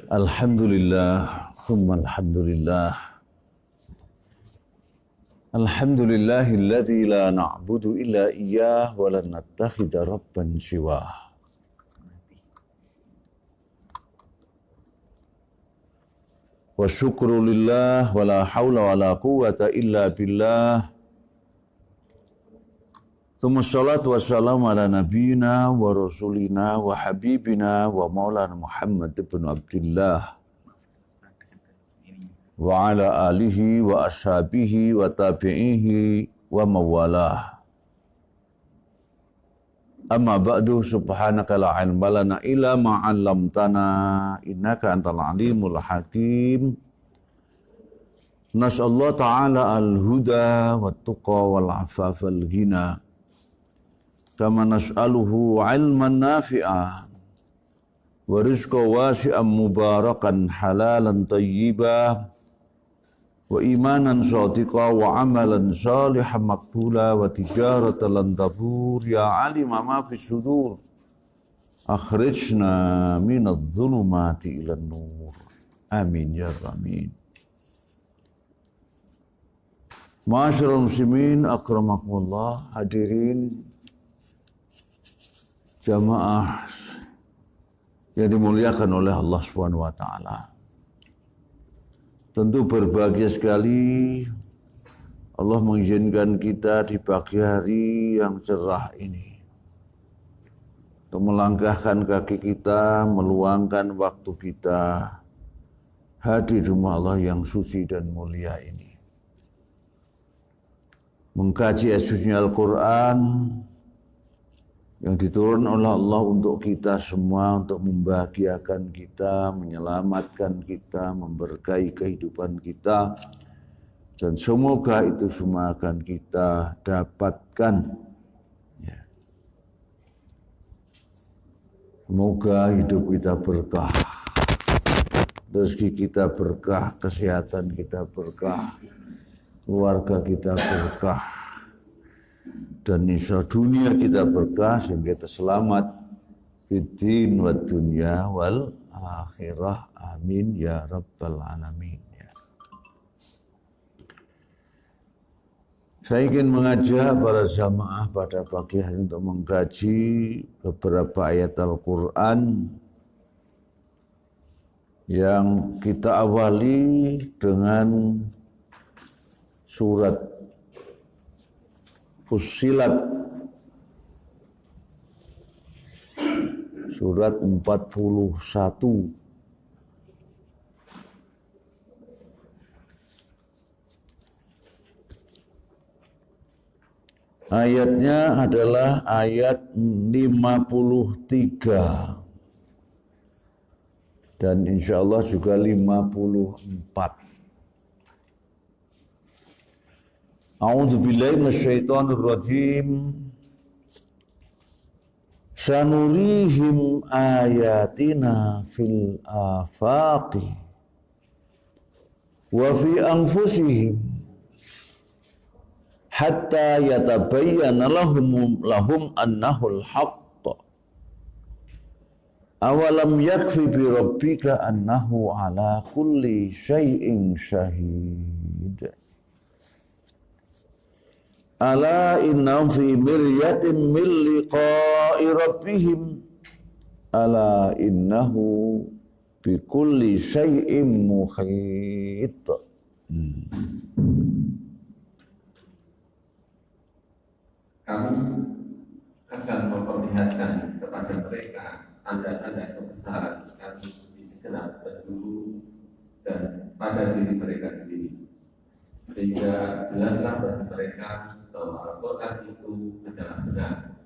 Alhamdulillah, summa alhamdulillah. Alhamdulillahilladzi la na'budu illa iyyah wa la nattakhidha rabban siwah. Wa syukru lillah wa la hawla wa la quwwata illa billah. Tsumma sholatu wassalamu ala nabiyyina wa rasulina wa habibina wa maulana Muhammad ibn Abdillah wa ala alihi wa ashabihi wa tabi'ihi wa mawalah. Amma ba'du, subhanaka la ilma lana illa ma 'allamtana innaka antal alimul hakim. Nas'allahu ta'ala al-huda wat tuqa wal 'afafa wal ghina. Kama nas'aluhu 'ilman nafi'a wa rizqan wasi'an mubarakan halalan tayyiban wa imanan shadiqan wa amalan salihan maqbula wa tijaratan lan tabur ya 'alima ma fis sudur akhrijna minadh dhulumati ilan nur amin ya rabbal. Ma'asyiral muslimin akramakumullah, hadirin jamaah yang dimuliakan oleh Allah Subhanahu wa taala. Tentu berbahagia sekali Allah mengizinkan kita di pagi hari yang cerah ini untuk melangkahkan kaki kita, meluangkan waktu kita hadir di rumah Allah yang suci dan mulia ini, mengkaji sucinya Al-Quran yang diturunkan oleh Allah untuk kita semua, untuk membahagiakan kita, menyelamatkan kita, memberkahi kehidupan kita, dan semoga itu semua akan kita dapatkan. Ya. Semoga hidup kita berkah, rezeki kita berkah, kesehatan kita berkah, keluarga kita berkah, dan insya dunia kita berkah sehingga kita selamat fiddin wa dunya wal akhirah, amin ya rabbal alamin. Ya. Saya ingin mengajak para jamaah pada pagi hari untuk mengkaji beberapa ayat Al-Quran yang kita awali dengan surat Fussilat, surat 41. Ayatnya adalah ayat 53 dan insya Allah juga 54. A'udzu billahi minasyaitonir rajim. Sanurihim ayatina fil afaqi wa fi anfusihim hatta yatabayyana lahum annahul haqq. Awalam yakfi bi rabbika annahu ala kulli syai'in syahid. Ala innahum fi miryatin min liqa'i rabbihim ala innahu bi kulli syai'in muhit. Kami akan memperlihatkan kepada mereka tanda-tanda kebesaran kami di segenap penjuru dan pada diri mereka sendiri, sehingga jelaslah bagi mereka bahwa Al-Quran itu adalah benar.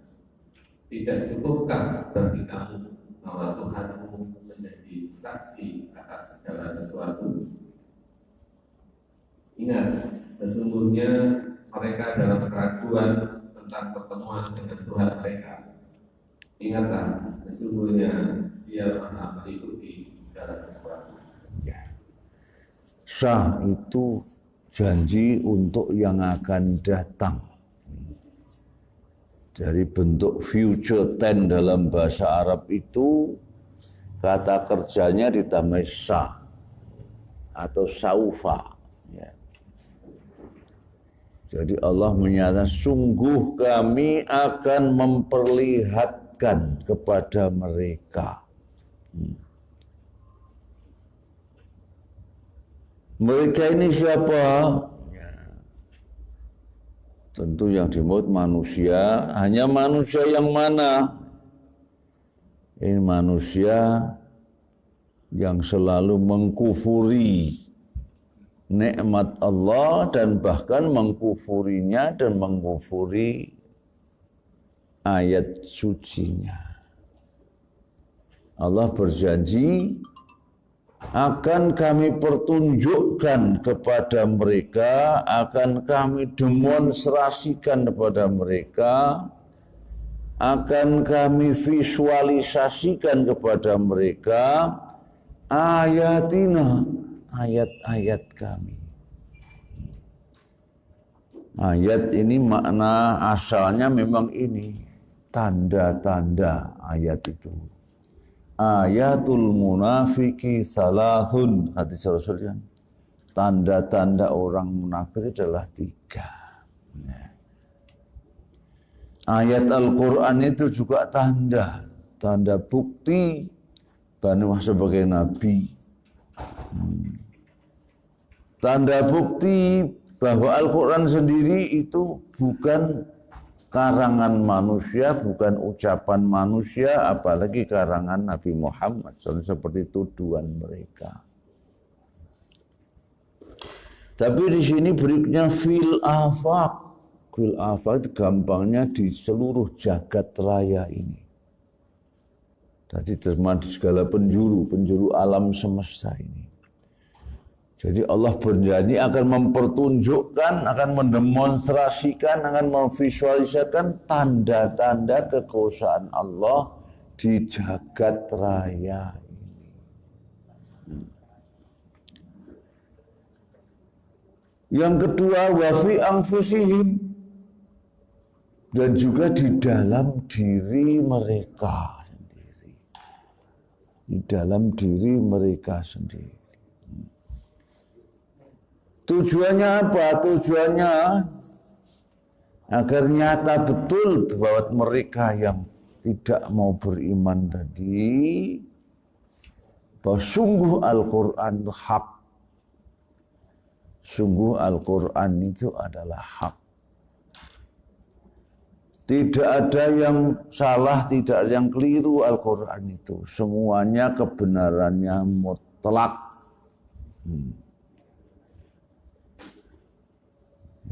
Tidak cukupkah bagi kamu bahwa Tuhanmu menjadi saksi atas segala sesuatu? Ingat, sesungguhnya mereka dalam keraguan tentang pertemuan dengan Tuhan mereka. Ingatlah, sesungguhnya Dia Maha meliputi segala sesuatu. Sah itu janji untuk yang akan datang. Dari bentuk future tense dalam bahasa Arab itu kata kerjanya ditambah sa atau saufa. Ya. Jadi Allah menyatakan sungguh kami akan memperlihatkan kepada mereka. Mereka ini siapa? Ya. Tentu yang dimaksud manusia. Hanya manusia yang mana? Ini manusia yang selalu mengkufuri nikmat Allah dan bahkan mengkufurinya dan mengkufuri ayat sucinya. Allah berjanji akan kami pertunjukkan kepada mereka, akan kami demonstrasikan kepada mereka, akan kami visualisasikan kepada mereka ayatina, ayat-ayat kami. Ayat ini makna asalnya memang ini, tanda-tanda ayat itu. Ayatul munafiki salahun, hadis Rasulullah. Tanda-tanda orang munafik adalah 3. Ayat Al-Quran itu juga tanda bukti bahwa sebagai nabi. Tanda bukti bahwa Al-Quran sendiri itu bukan karangan manusia, bukan ucapan manusia, apalagi karangan Nabi Muhammad, seperti tuduhan mereka. Tapi di sini berikutnya fil afaq. Fil afaq itu gampangnya di seluruh jagat raya ini. Jadi termasuk di segala penjuru alam semesta ini. Jadi Allah berjanji akan mempertunjukkan, akan mendemonstrasikan, akan memvisualisasikan tanda-tanda kekuasaan Allah di jagat raya ini. Yang kedua, wa fi anfusihim, dan juga di dalam diri mereka sendiri. Di dalam diri mereka sendiri. Tujuannya apa? Tujuannya agar nyata betul bahwa mereka yang tidak mau beriman tadi, bahwa sungguh Al-Quran itu hak. Sungguh Al-Quran itu adalah hak. Tidak ada yang salah, tidak ada yang keliru Al-Quran itu. Semuanya kebenarannya mutlak.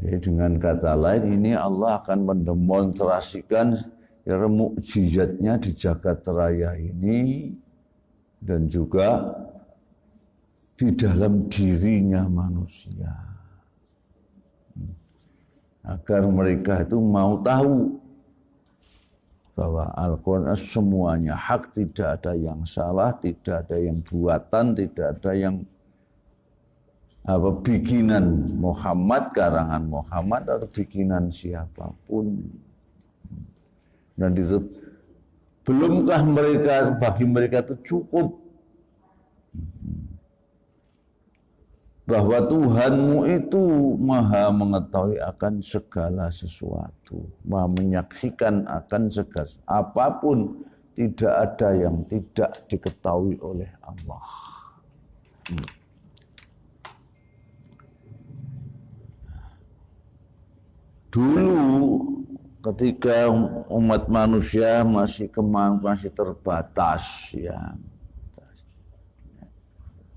Jadi dengan kata lain ini Allah akan mendemonstrasikan mukjizatnya di jagat raya ini dan juga di dalam dirinya manusia. Agar mereka itu mau tahu bahwa Al-Quran semuanya hak, tidak ada yang salah, tidak ada yang buatan, tidak ada yang bikinan Muhammad, karangan Muhammad atau bikinan siapapun. Dan itu belumkah mereka, bagi mereka itu cukup bahwa Tuhanmu itu maha mengetahui akan segala sesuatu, maha menyaksikan akan segala apapun, tidak ada yang tidak diketahui oleh Allah. Dulu ketika umat manusia masih terbatas, ya,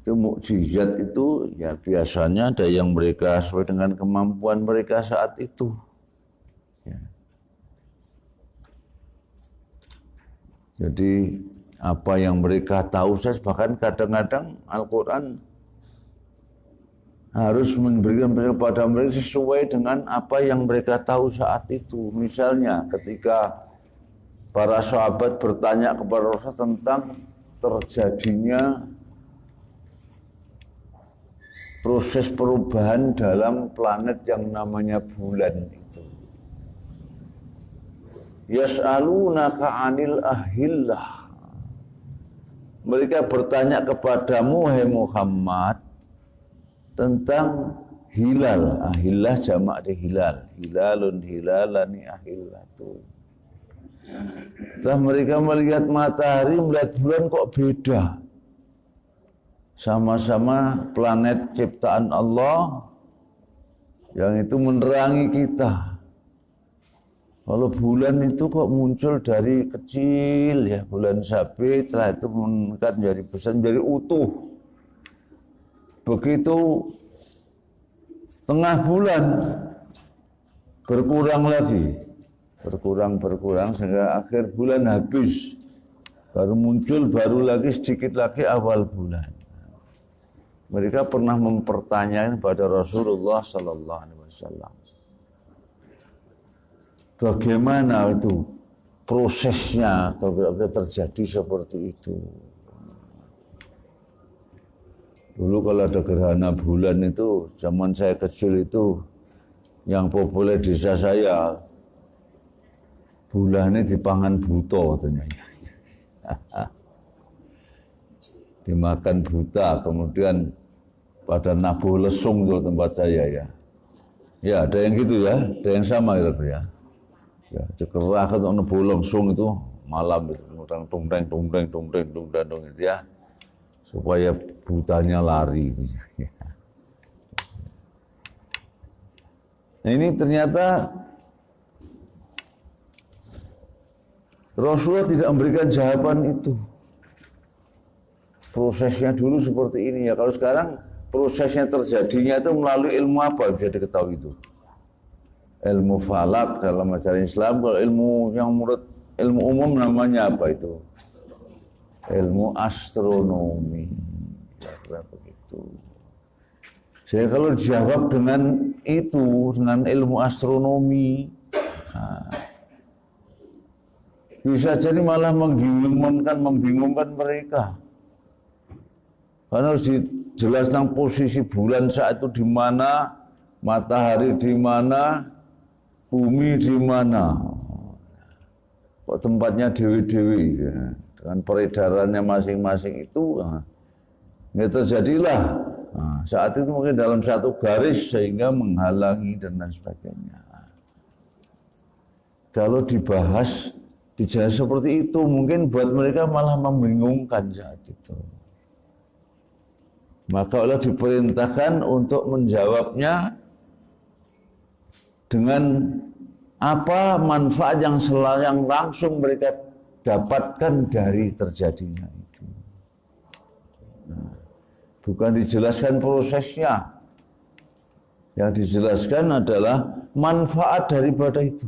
itu mukjizat itu ya biasanya ada yang mereka sesuai dengan kemampuan mereka saat itu. Ya. Jadi apa yang mereka tahu, bahkan kadang-kadang Al-Quran harus memberikan kepada mereka sesuai dengan apa yang mereka tahu saat itu. Misalnya ketika para sahabat bertanya kepada Rasul tentang terjadinya proses perubahan dalam planet yang namanya bulan itu. Yas'alunaka 'anil ahillah. mereka bertanya kepadamu, hai Muhammad, tentang hilal. Ahillah jamak di hilal. Hilalun hilalani ahillatu. Setelah mereka melihat matahari, melihat bulan kok beda. Sama-sama planet ciptaan Allah yang itu menerangi kita. Kalau bulan itu kok muncul dari kecil ya, bulan sabit, setelah itu meningkat menjadi besar, menjadi utuh. Begitu tengah bulan berkurang lagi, berkurang sehingga akhir bulan habis, baru muncul baru lagi sedikit lagi awal bulan. Mereka pernah mempertanyakan pada Rasulullah Sallallahu Alaihi Wasallam, bagaimana itu prosesnya kalau terjadi seperti itu. Dulu kalau ada gerhana bulan itu, zaman saya kecil itu, yang populer di desa saya, bulannya dipangan buto ternyata. Dimakan buta, kemudian pada nabuh lesung itu tempat saya ya. Ya ada yang gitu ya, ada yang sama gitu ya. Ya dikerahkan untuk nabuh lesung itu malam itu, kemudian tungdeng itu ya, supaya butanya lari. Nah ini ternyata Rasulullah tidak memberikan jawaban itu. Prosesnya dulu seperti ini ya. Kalau sekarang prosesnya terjadinya itu melalui ilmu apa bisa diketahui itu? Ilmu falak dalam ajaran Islam. Kalau ilmu yang menurut ilmu umum namanya apa itu? Ilmu astronomi. Ya, begitu. Jadi kalau dijawab dengan itu, dengan ilmu astronomi, bisa jadi malah membingungkan mereka. Karena harus dijelaskan posisi bulan saat itu di mana, matahari di mana, bumi di mana. Kok tempatnya dewi-dewi ya. Dengan peredarannya masing-masing itu, ya terjadilah. Nah, saat itu mungkin dalam satu garis sehingga menghalangi dan lain sebagainya. Kalau dibahas, dijelas seperti itu, mungkin buat mereka malah membingungkan saat itu. Maka Allah diperintahkan untuk menjawabnya dengan apa manfaat yang langsung mereka dapatkan dari terjadinya itu. Nah, bukan dijelaskan prosesnya, yang dijelaskan adalah manfaat daripada itu.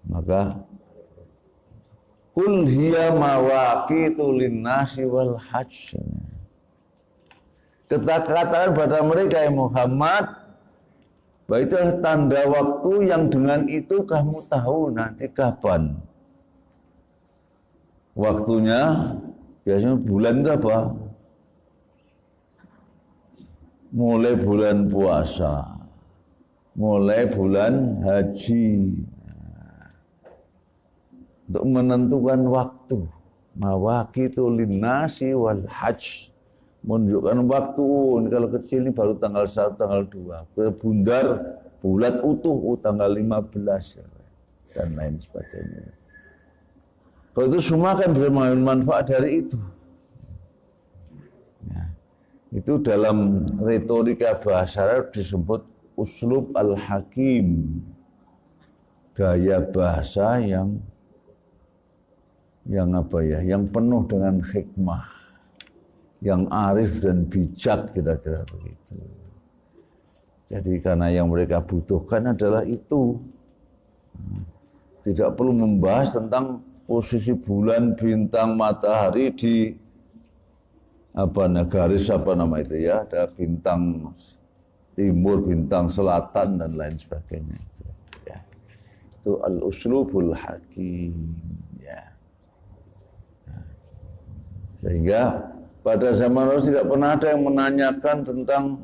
Maka Qul hiya mawaqitu linnasi wal hajj. Katakan pada mereka ya Muhammad, bahwa itu tanda waktu yang dengan itu kamu tahu nanti kapan. Waktunya biasanya bulan apa? Mulai bulan puasa, mulai bulan haji. Untuk menentukan waktu, mawaqitu linnasi wal hajj, menunjukkan waktu. Ini kalau kecil ini baru tanggal 1, tanggal 2, bundar bulat utuh tanggal 15 dan lain sebagainya. Kalau itu semua kan bermanfaat dari itu. Ya, itu dalam retorika bahasa Arab disebut uslub al-hakim, gaya bahasa yang apa ya, yang penuh dengan hikmah, yang arif dan bijak, kira-kira begitu. Jadi karena yang mereka butuhkan adalah itu, tidak perlu membahas tentang posisi bulan, bintang, matahari di garis apa nama itu ya, ada bintang timur, bintang selatan dan lain sebagainya. Ya. Itu al-uslubul hakim. Sehingga pada zaman Rasul tidak pernah ada yang menanyakan tentang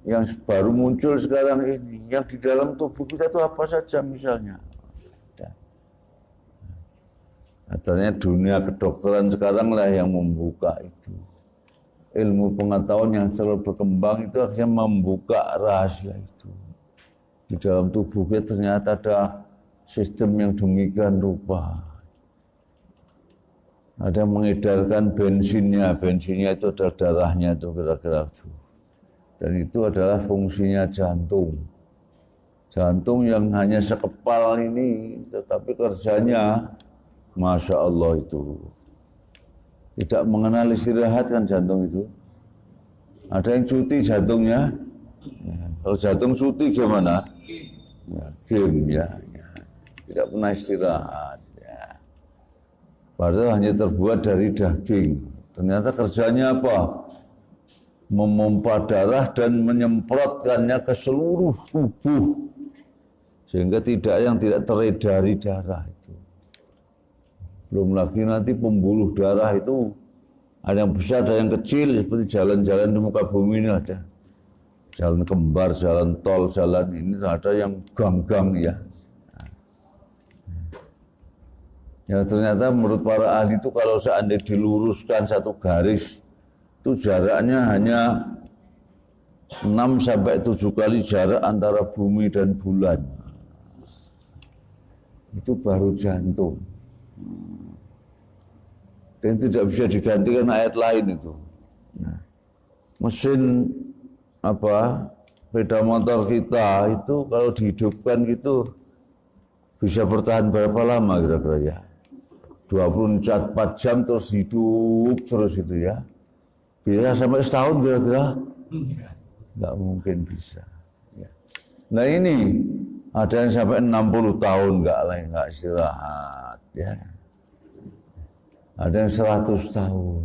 yang baru muncul sekarang ini, yang di dalam tubuh kita itu apa saja misalnya. Katanya dunia kedokteran sekarang lah yang membuka itu. Ilmu pengetahuan yang selalu berkembang itu akhirnya membuka rahasia itu. Di dalam tubuh kita ternyata ada sistem yang demikian rupa. Ada yang mengedarkan bensinnya itu adalah darahnya itu kira-kira itu. Dan itu adalah fungsinya jantung. Jantung yang hanya sekepal ini, tetapi kerjanya Masya Allah itu. Tidak mengenal istirahat kan jantung itu. Ada yang cuti jantungnya. Ya. Kalau jantung cuti gimana? Ya, game ya. Tidak pernah istirahat. Ya. Padahal hanya terbuat dari daging. Ternyata kerjanya apa? Memompa darah dan menyemprotkannya ke seluruh tubuh. Sehingga yang tidak teredari darah itu. Belum lagi nanti pembuluh darah itu ada yang besar, ada yang kecil, seperti jalan-jalan di muka bumi ini ada. Jalan kembar, jalan tol, jalan ini ada yang gang-gang ya. Ya ternyata menurut para ahli itu kalau seandainya diluruskan satu garis, itu jaraknya hanya 6-7 kali jarak antara bumi dan bulan. Itu baru jantung. Dan tidak bisa digantikan ayat lain itu. Nah, mesin sepeda motor kita itu kalau dihidupkan gitu bisa bertahan berapa lama kira-kira ya? 24 jam terus hidup terus itu ya. Bisa sampai setahun kira-kira? Nggak mungkin bisa. Ya. Nah ini ada yang sampai 60 tahun nggak istirahat ya. Ada yang 100 tahun.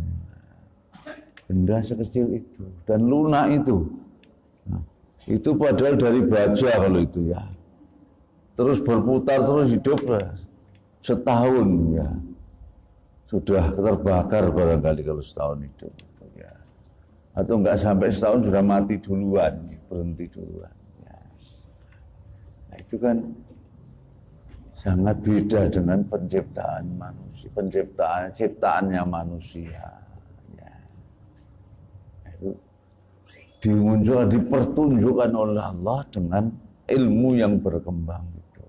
Benda sekecil itu dan lunak itu. Nah, itu padahal dari baja kalau itu ya. Terus berputar terus hidup setahun ya. Sudah terbakar barangkali kalau setahun itu ya. Atau enggak sampai setahun sudah mati duluan, berhenti duluan ya. Nah, itu kan sangat beda dengan penciptaan manusia, ciptaannya manusia. Ya. Itu dipertunjukkan oleh Allah dengan ilmu yang berkembang itu.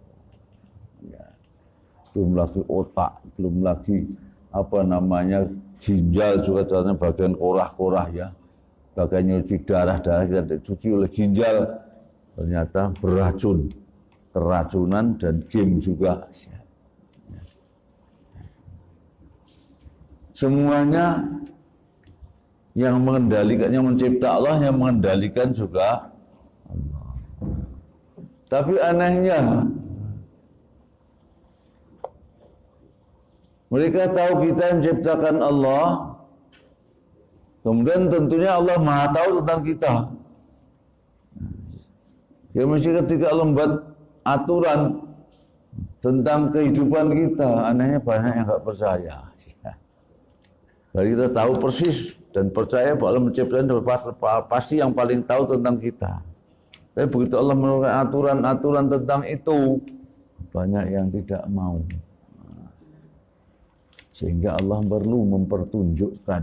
Ya. Belum lagi otak, belum lagi ginjal juga ternyata bagian korah-korah ya. Bagian nyuci darah kita dicuci oleh ginjal ternyata beracun. Keracunan dan game juga. Semuanya yang mengendalikan, yang mencipta Allah, yang mengendalikan juga Allah. Tapi anehnya, mereka tahu kita yang menciptakan Allah, kemudian tentunya Allah Maha tahu tentang kita. Ya mesti ketika Allah membuat aturan tentang kehidupan kita, anehnya banyak yang nggak percaya. Jadi kita tahu persis dan percaya bahwa Allah menciptakan pasti yang paling tahu tentang kita. Tapi begitu Allah menurunkan aturan-aturan tentang itu, banyak yang tidak mau. Sehingga Allah perlu mempertunjukkan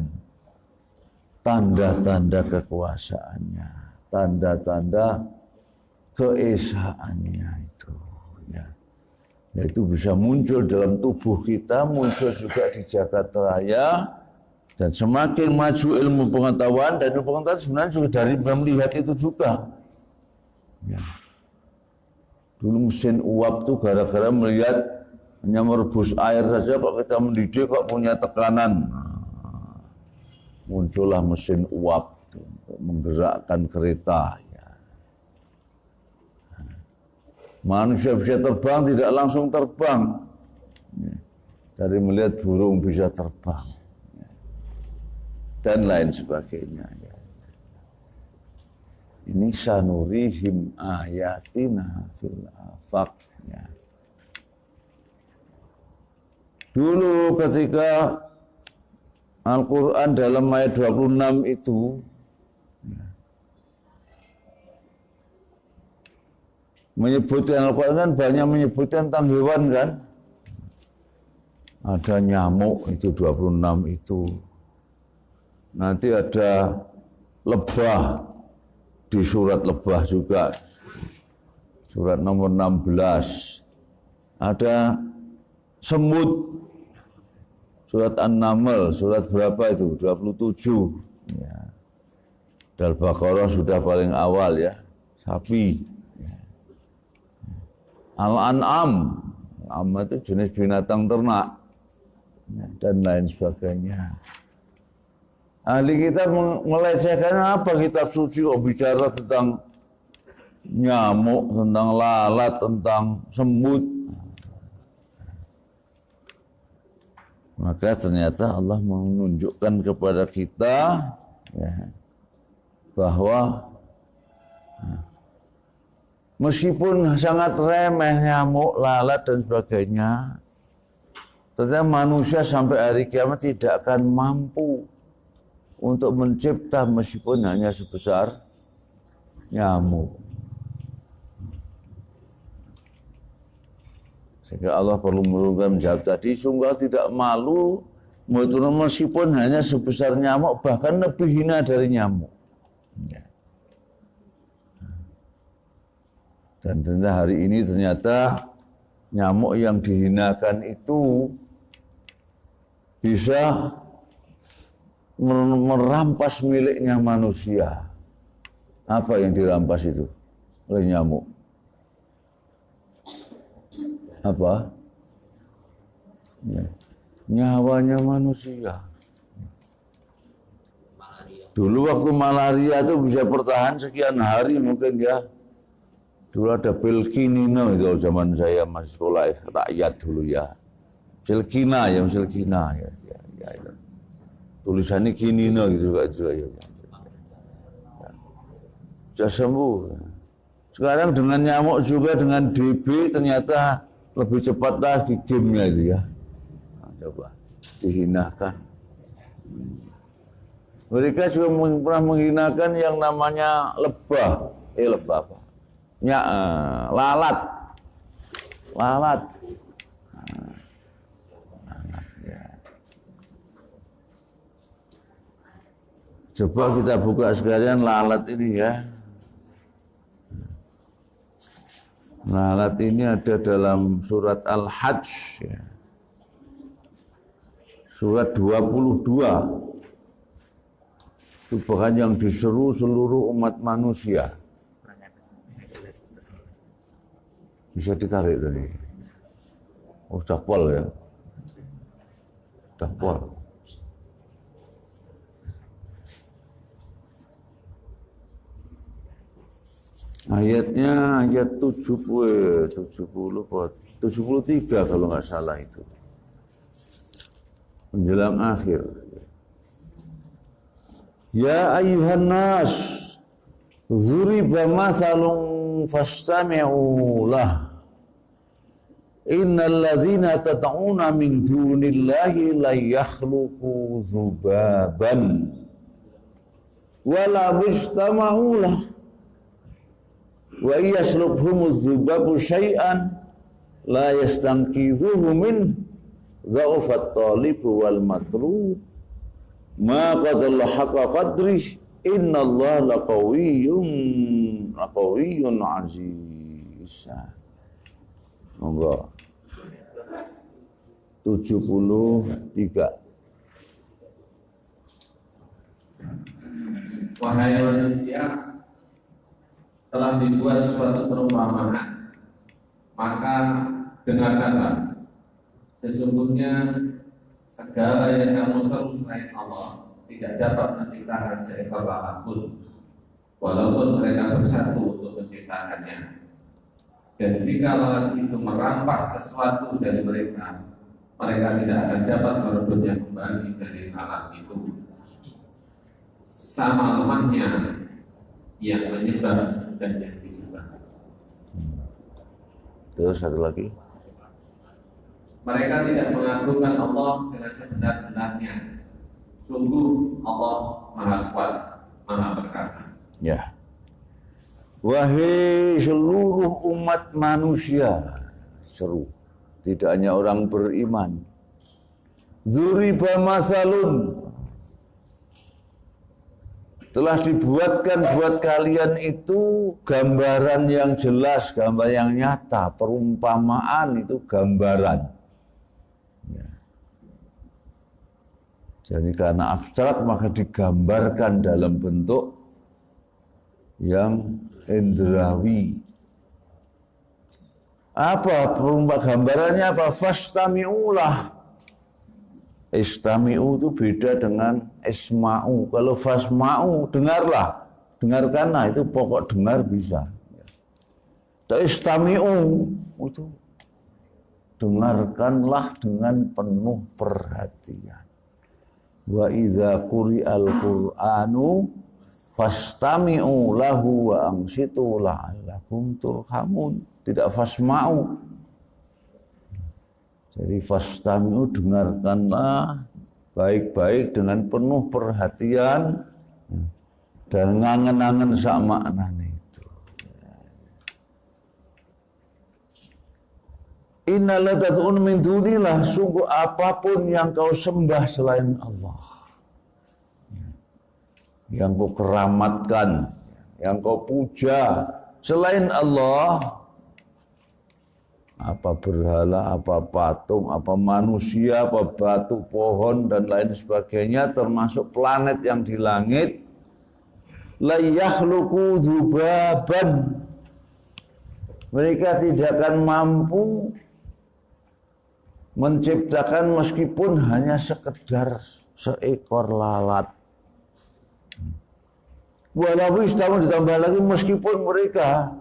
tanda-tanda kekuasaannya, tanda-tanda keesaannya itu ya. Yaitu bisa muncul dalam tubuh kita, muncul juga di jagat raya, dan semakin maju ilmu pengetahuan, dan ilmu pengetahuan sebenarnya juga dari melihat itu juga ya. Dulu mesin uap tuh gara-gara melihat hanya merebus air saja kok kita mendidih kok punya tekanan. Muncullah mesin uap untuk menggerakkan kereta. Manusia bisa terbang, tidak langsung terbang. Dari melihat burung bisa terbang. Dan lain sebagainya. Ini sanurihim ayatina fil afaq. Dulu ketika Al-Quran dalam ayat 26 itu menyebutkan, Al-Quran kan banyak menyebutkan tentang hewan kan. ada nyamuk itu 26 itu. Nanti ada lebah di surat lebah juga. Surat nomor 16. Ada semut. Surat An-Naml, surat berapa itu? 27. Ya. Al-Baqarah sudah paling awal ya. Sapi. Ya. Al-An'am. Al-An'am itu jenis binatang ternak. Ya, dan lain sebagainya. Ahli kitab melecehkan apa kitab suci? Bicara tentang nyamuk, tentang lalat, tentang semut. Maka ternyata Allah menunjukkan kepada kita ya, bahwa meskipun sangat remeh nyamuk, lalat dan sebagainya, ternyata manusia sampai hari kiamat tidak akan mampu untuk mencipta meskipun hanya sebesar nyamuk. Sehingga Allah perlu menurunkan menjawab tadi, sungguh tidak malu meskipun hanya sebesar nyamuk, bahkan lebih hina dari nyamuk. Ya. Dan ternyata hari ini ternyata nyamuk yang dihinakan itu bisa merampas miliknya manusia. Apa yang dirampas itu oleh nyamuk? Apa? Ya. Nyawanya manusia. Dulu waktu malaria itu bisa bertahan sekian hari mungkin ya. Dulu ada pil kinina itu zaman saya masih sekolah rakyat dulu ya. Silkina ya, silkina ya. Ya. Tulisannya kinina gitu juga ya. Sudah sembuh. Sekarang dengan nyamuk juga dengan DB ternyata lebih cepat lagi gamenya itu ya. Nah, coba dihinakan. Mereka juga pernah menghinakan yang namanya lebah. Lebah apa? Lalat. Lalat. Ya. Coba kita buka sekalian lalat ini ya. Lalat ini ada dalam surat Al-Hajj ya. Surat 22. Itu bahkan yang diseru seluruh umat manusia. Bisa ditarik tadi. Oh, sudah pol ya. Sudah pol. Ayatnya ayat 73 kalau nggak salah itu. Menjelang akhir. Ya ayyuhan nas, dzuriba mathalun fastami'u lah. Innal ladzina tad'una min dunillahi la yakhluqu dzubaban wala bistama'u lah. Wa yaslubhumuz zubabu syai'an la yastanqidhuhu min dha'ufat talib wal matlub ma qadalla haqqa qadri innallaha laqawiyyun aziz. Monggo 73. Wahai manusia, telah dibuat suatu perumpamaan, maka dengarkanlah. Sesungguhnya segala yang kamu seru selain Allah tidak dapat menciptakan seekor lalat pun, walaupun mereka bersatu untuk menciptakannya. Dan jika lalat itu merampas sesuatu dari mereka, mereka tidak akan dapat merebutnya kembali dari lalat itu. Sama lemahnya yang menyebar dan yang disebar. Terus satu lagi. Mereka tidak mengagungkan Allah dengan sebenar-benarnya. Sungguh Allah Maha Kuat, Maha Perkasa. Ya. Wahai seluruh umat manusia, seru. Tidak hanya orang beriman. Dzuriba masalun, telah dibuatkan buat kalian itu gambaran yang jelas, gambar yang nyata, perumpamaan itu gambaran. Ya. Jadi karena abstrak maka digambarkan dalam bentuk yang indrawi. Apa perumpamaan gambarannya apa? Fastami'ulah. Istami'u itu beda dengan isma'u. Kalau fasma'u, dengarlah. Dengarkanlah, itu pokok dengar bisa. Tapi istami'u, itu dengarkanlah dengan penuh perhatian. Wa idza quri'al Qur'anu fastami'u lahu wa ansitu la'allakum turhamun. Tidak fasma'u. Jadi fastami'u, dengarkanlah baik-baik dengan penuh perhatian dan ngangen-ngangen sak maknane itu. Innala tad'un min dunillah, sungguh apapun yang kau sembah selain Allah, yang kau keramatkan, yang kau puja selain Allah, apa berhala, apa patung, apa manusia, apa batu, pohon, dan lain sebagainya, termasuk planet yang di langit, la yakhluqu dzubaban, mereka tidak akan mampu menciptakan meskipun hanya sekedar seekor lalat. Walau ditambah lagi meskipun mereka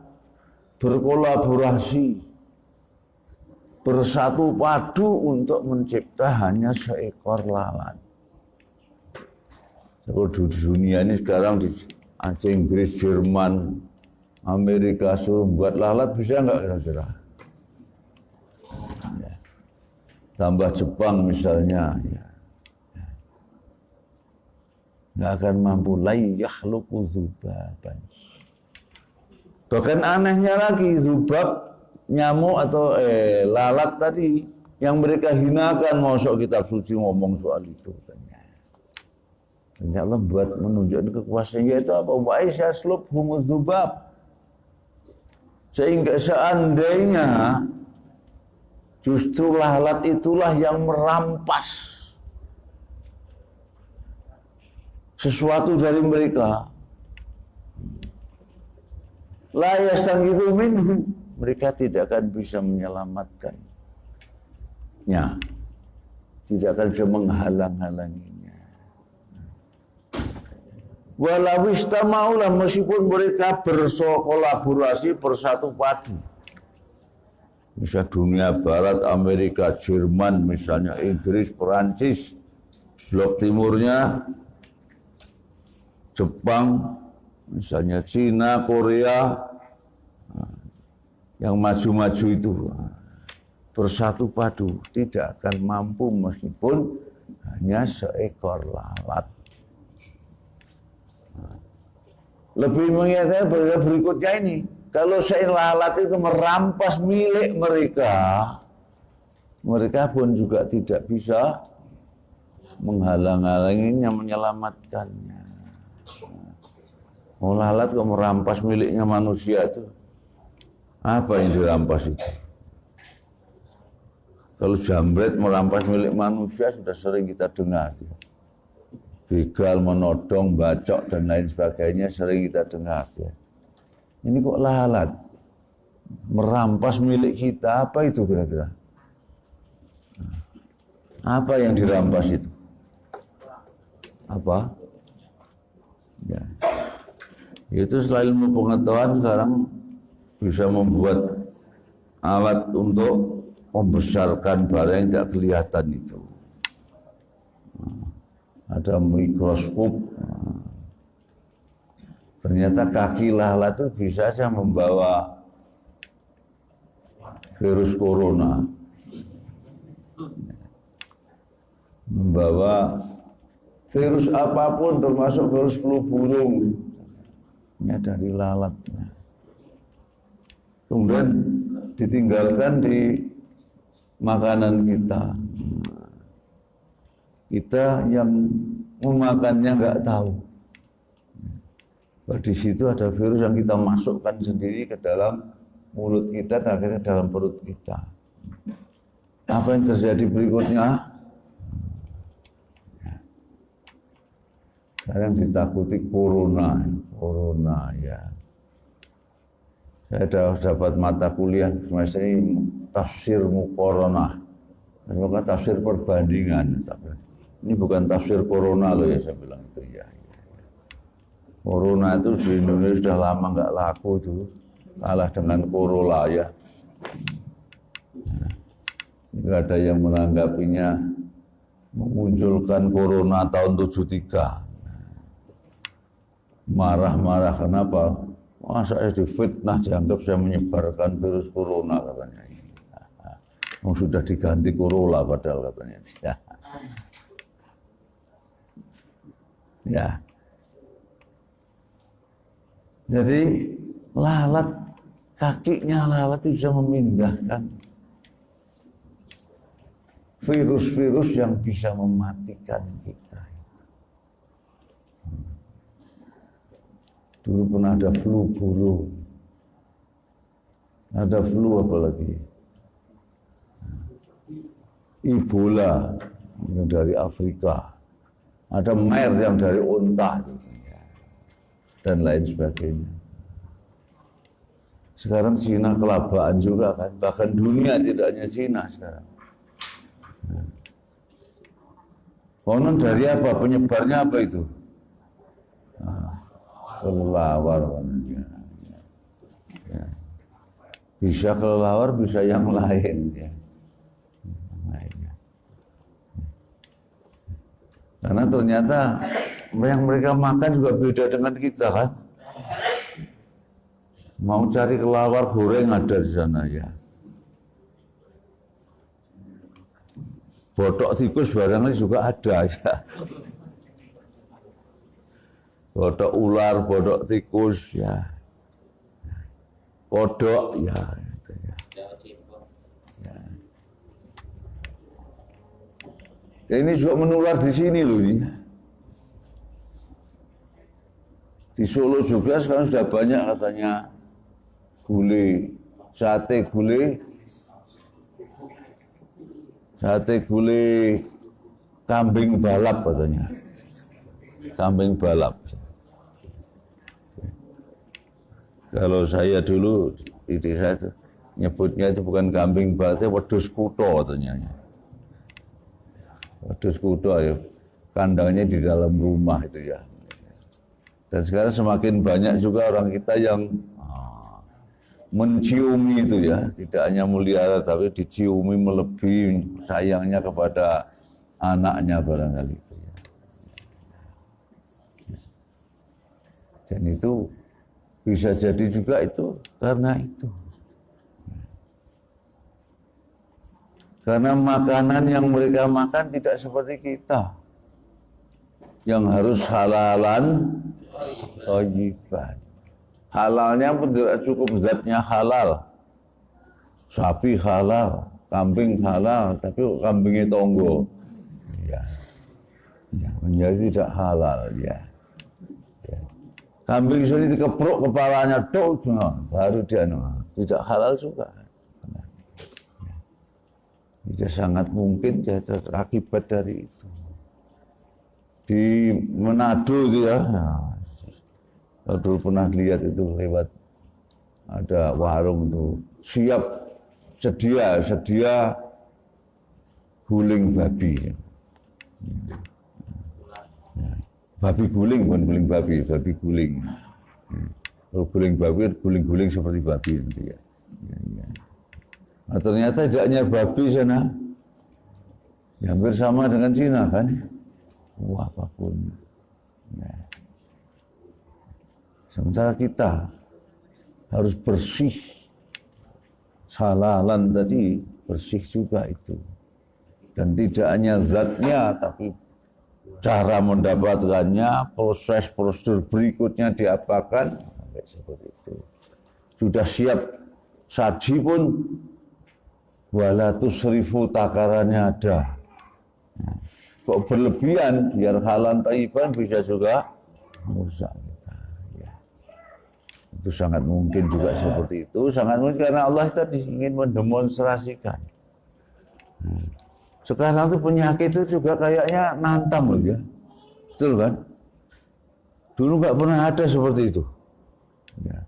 berkolaborasi, bersatu padu untuk mencipta hanya seekor lalat. Kalau di dunia ini sekarang di Inggris, Jerman, Amerika suruh buat lalat bisa nggak kira-kira? Ya. Tambah Jepang misalnya, ya. Nggak akan mampu. La yakhluqu dzubaban. Bahkan anehnya lagi, dzubab, nyamuk atau lalat tadi yang mereka hinakan, masuk kitab suci ngomong soal itu. Dan Allah buat menunjukkan kekuasaannya itu apa? Wa yaslubhum dzubab, sehingga seandainya justru lalat itulah yang merampas sesuatu dari mereka, la yastanqidhu minhu, mereka tidak akan bisa menyelamatkannya, tidak akan bisa menghalang-halanginya. Walau istama'ulah, meskipun mereka berkolaborasi, bersatu padu, bisa dunia barat, Amerika, Jerman, misalnya Inggris, Perancis, blok timurnya, Jepang, misalnya Cina, Korea, yang maju-maju itu bersatu padu tidak akan mampu meskipun hanya seekor lalat. Lebih mengingatkan berikutnya ini, kalau seekor lalat itu merampas milik mereka, mereka pun juga tidak bisa menghalang-halanginya, menyelamatkannya. Oh, lalat kok merampas miliknya manusia itu? Apa yang dirampas itu? Kalau jambret merampas milik manusia sudah sering kita dengar. Begal, menodong, bacok, dan lain sebagainya sering kita dengar. Ini kok lalat merampas milik kita, apa itu kira-kira? Apa yang dirampas itu? Apa? Ya. Itu selain ilmu pengetahuan sekarang bisa membuat alat untuk membesarkan barang yang tidak kelihatan itu. Ada mikroskop. Ternyata kaki lalat itu bisa saja membawa virus corona, membawa virus apapun, termasuk virus flu burung. Ini dari lalatnya. Kemudian ditinggalkan di makanan kita. kita yang memakannya nggak tahu. Di situ ada virus yang kita masukkan sendiri ke dalam mulut kita dan akhirnya dalam perut kita. Apa yang terjadi berikutnya? Sekarang ditakuti corona ya. Saya dapat mata kuliah semester ini tafsir muqaranah. Bukan tafsir perbandingan. Ini bukan tafsir corona loh ya, saya bilang itu ya. Corona itu di Indonesia sudah lama nggak laku itu, kalah dengan Corolla ya. Nggak ada yang menanggapinya, memunculkan Corona tahun 73. Marah-marah kenapa? Masa saya difitnah dianggap saya menyebarkan virus Corona katanya. Sudah diganti Corolla padahal katanya. Ya. Jadi lalat, kakinya lalat itu bisa memindahkan virus-virus yang bisa mematikan kita. Dulu pernah ada flu burung, ada flu apa lagi? Ebola yang dari Afrika, ada MERS yang dari unta, dan lain sebagainya. Sekarang Cina kelabaan juga kan, bahkan dunia tidak hanya Cina sekarang. Konon dari apa? Penyebarnya apa itu? Kelelawar. Ya. Bisa kelelawar, bisa yang lain. Ya. Karena ternyata yang mereka makan juga beda dengan kita kan. Mau cari kelelawar goreng ada di sana ya. Botok tikus barangkali juga ada ya. Botok ular, botok tikus ya. Kodok ya. Gitu ya. Ya, ini juga menular di sini loh ini. Di Solo juga sekarang sudah banyak katanya gulai, sate gulai kambing balap katanya. Kambing balap. Kalau saya dulu di desa itu nyebutnya itu bukan kambing balap, itu wedhus kutho katanya. Wedhus kutho ya, kandangnya di dalam rumah itu ya. Dan sekarang semakin banyak juga orang kita yang menciumi itu ya, tidak hanya melihara tapi diciumi melebihi sayangnya kepada anaknya barangkali itu ya. Dan itu bisa jadi juga itu karena itu. Karena makanan yang mereka makan tidak seperti kita, yang harus halalan thayyiban. Halalnya pun tidak cukup zatnya halal. Sapi halal, kambing halal, tapi kambingnya tonggo. Ya. Ya, menjadi tidak halal ya. Ya. Kambing sini dikepruk kepalanya tok, baru dia tidak halal juga. Itu sangat mungkin jadi akibat dari itu. Di Manado itu ya, dulu pernah lihat itu lewat ada warung itu siap sedia guling babi. Ya. Babi guling bukan guling babi, babi guling. Kalau guling babi, guling-guling seperti babi nanti ya. Ya. Nah, ternyata tidak hanya babi sana, ya, hampir sama dengan Cina kan. Wah, apapun. Ya. Sementara kita harus bersih. Halalan tadi bersih juga itu. Dan tidak hanya zatnya, tapi cara mendapatkannya, proses prosedur berikutnya diapakan, seperti itu. Sudah siap saji pun, wala tusrifu takarannya ada. kok berlebihan, biar halan thayyiban bisa juga merusak kita. Ya. Itu sangat mungkin juga seperti itu, sangat mungkin karena Allah tadi ingin mendemonstrasikan. Sekarang itu penyakit itu juga kayaknya nantang loh ya, betul kan? Dulu nggak pernah ada seperti itu. Ya.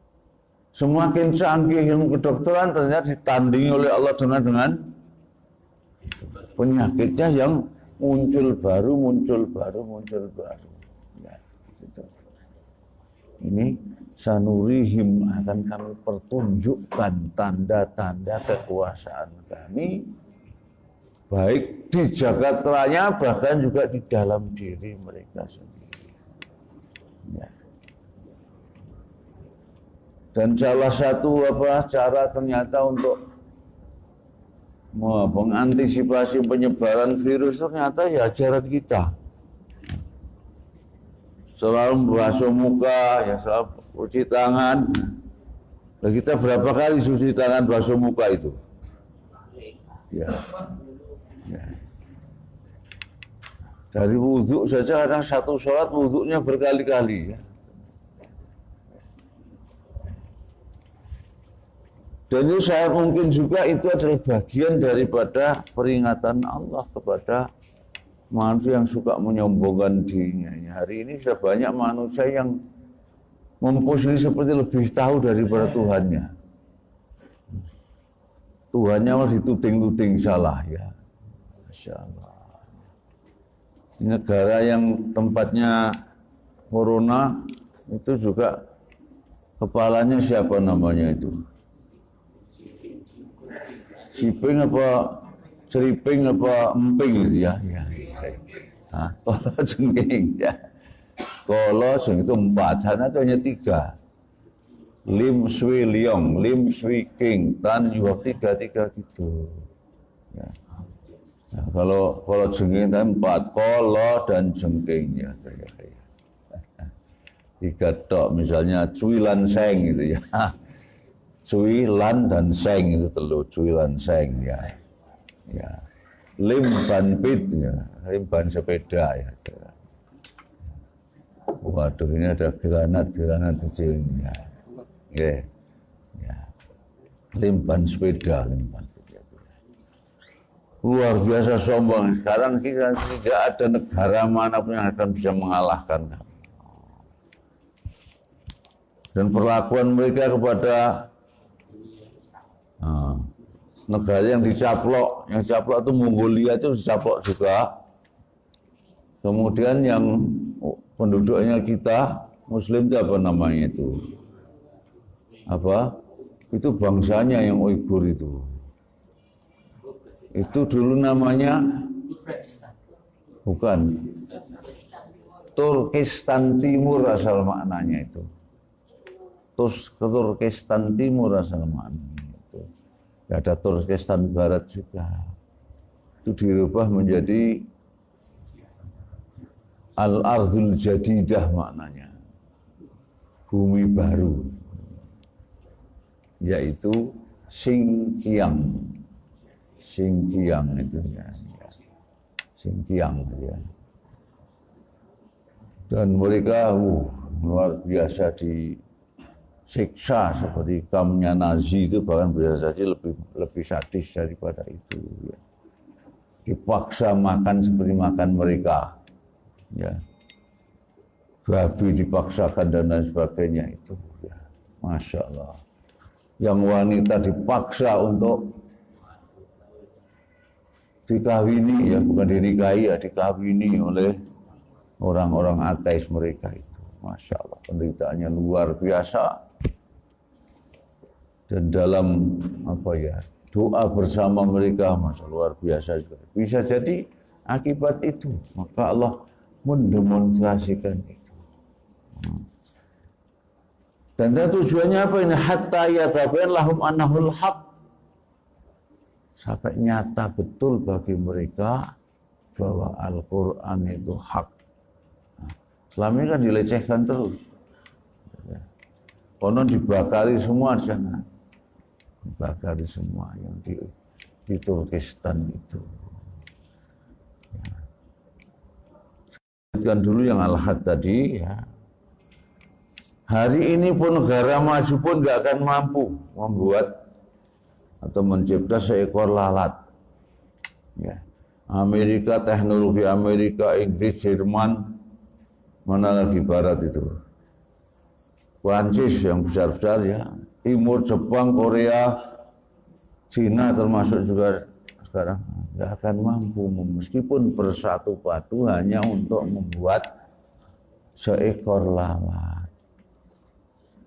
Semakin canggih ilmu kedokteran ternyata ditandingi oleh Allah dengan penyakitnya yang muncul baru. Ya, gitu. Ini sanurihim, akan kami pertunjukkan tanda-tanda kekuasaan kami, baik di jagat raya bahkan juga di dalam diri mereka sendiri. Ya. Dan salah satu cara ternyata untuk mengantisipasi penyebaran virus ternyata ya ajaran kita. Selalu membasuh muka, ya selalu cuci tangan. Nah, kita berapa kali cuci tangan basuh muka itu? Ya. Ya. Dari wudhu saja kadang satu sholat wudhunya berkali-kali ya. Dan itu saya mungkin juga itu adalah bagian daripada peringatan Allah kepada manusia yang suka menyombongkan dirinya. Hari ini sudah banyak manusia yang memposisi seperti lebih tahu daripada Tuhannya. Tuhannya malah dituding-tuding salah ya. Masya Allah. Di negara yang tempatnya corona itu juga kepalanya siapa namanya itu? Ciping apa ceriping apa emping gitu ya. Kalau jengking ya. Kalau jengking itu 4, sana itu hanya 3. Lim Swi Leong, Lim Swi King, Tan Yuhak 3 gitu. Ya. Nah, kalau jengking itu 4, kolo dan jengking ya. 3 tok, misalnya Cui Lan Seng gitu ya. Cui Lan dan Seng itu telur, Cui Lan Seng ya. Ya. Lim ban pit ya, lim ban sepeda ya. Waduh, ini ada granat kecilnya. Ya. Ya. Lim ban sepeda, lim ban sepeda. Luar biasa sombong. Sekarang kita tidak ada negara manapun yang akan bisa mengalahkan kami. Dan perlakuan mereka kepada negara yang dicaplok itu Mongolia itu dicaplok juga. Kemudian yang penduduknya kita Muslim itu apa namanya itu? Itu bangsanya yang Uighur itu. Itu dulu namanya bukan Turkistan Timur asal maknanya itu. Turkistan Timur asal maknanya. Ada Turkistan Barat juga. Itu dirubah menjadi Al-Ardhul Jadidah maknanya. Bumi baru. Yaitu Xinjiang. Xinjiang itu ya. Xinjiang ya. Dan mereka luar biasa disiksa seperti kaumnya Nazi itu, bahkan bisa saja lebih sadis daripada itu ya. Dipaksa makan seperti makan mereka ya, babi dipaksakan dan lain sebagainya itu ya. Masya Allah, yang wanita dipaksa untuk dikawini ya, bukan dinikahi ya, dikawini oleh orang-orang ateis mereka itu. Masya Allah, penderitaannya luar biasa. Dan dalam doa bersama mereka, masya luar biasa juga. Bisa jadi akibat itu, maka Allah mendemonstrasikan itu. Dan tujuannya apa ini? Hatta yatabayan lahum annahul haq. Sampai nyata betul bagi mereka bahwa Al-Quran itu hak. Selama ini kan dilecehkan terus. Konon dibakari semua di sana. Dibakari semua yang di Turkistan itu. Ya. lanjutkan dulu yang Al-Had tadi ya. Hari ini pun negara maju pun nggak akan mampu membuat atau mencipta seekor lalat. Ya. Amerika, teknologi Amerika, Inggris, Jerman, mana lagi Barat itu, Prancis yang besar-besar ya, Timur, Jepang, Korea, Cina termasuk juga sekarang nggak akan mampu meskipun bersatu padu hanya untuk membuat seekor lalat.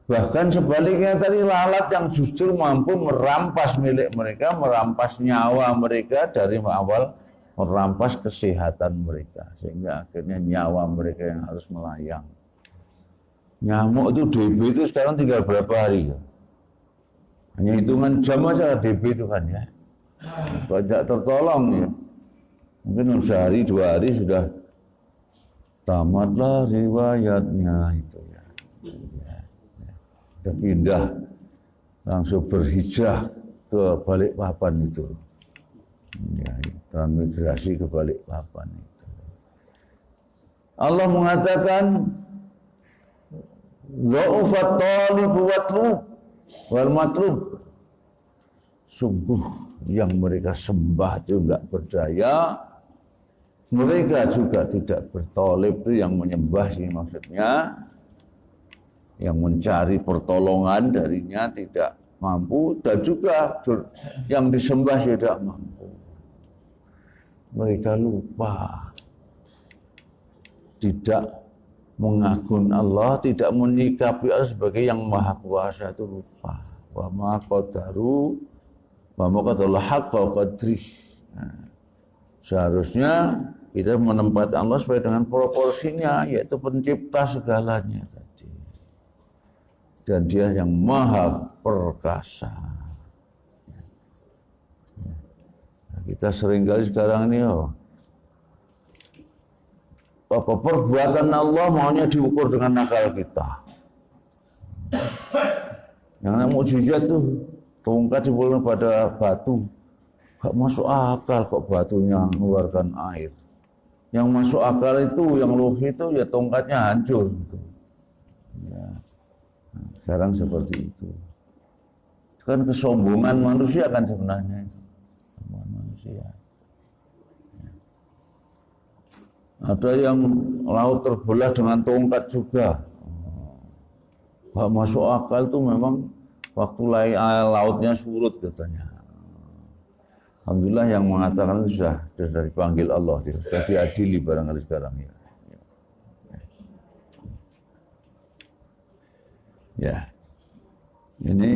Bahkan sebaliknya tadi lalat yang justru mampu merampas milik mereka, merampas nyawa mereka dari awal, merampas kesehatan mereka sehingga akhirnya nyawa mereka yang harus melayang. Nyamuk itu DB itu sekarang tinggal berapa hari ya? Hanya hitungan jam aja DB itu kan ya. Banyak tertolong ya. Mungkin sehari 2 hari sudah tamatlah riwayatnya itu ya. Sudah pindah langsung berhijrah ke Balikpapan itu. Ya, transmigrasi ke Balikpapan itu. Allah mengatakan dha'ufat talib wal matlub. Sungguh yang mereka sembah itu enggak berdaya, mereka juga tidak bertolib, itu yang menyembah sih maksudnya, yang mencari pertolongan darinya tidak mampu, dan juga yang disembah tidak mampu. Mereka lupa, tidak mengagung Allah, tidak menyikapi Allah sebagai yang maha kuasa, itu lupa. Wa ma qadaru wa ma qadallahu haqqa qadrih. Seharusnya kita menempatkan Allah sesuai dengan proporsinya, yaitu pencipta segalanya tadi. Dan dia yang maha perkasa. Nah, kita seringkali sekarang ini apa perbuatan Allah maunya diukur dengan akal kita. Yang namanya mukjizat tuh tongkat dipukul pada batu, gak masuk akal kok batunya mengeluarkan air. Yang masuk akal itu, yang logis itu ya tongkatnya hancur. Gitu. Ya. Nah, sekarang seperti itu. Kan kesombongan manusia kan sebenarnya itu. Kesombongan manusia. Ada yang laut terbelah dengan tongkat juga. Gak masuk akal itu memang waktu lautnya surut katanya. Alhamdulillah yang mengatakan itu sudah dipanggil Allah, sudah diadili barangkali sekarang ya. Ya. Ini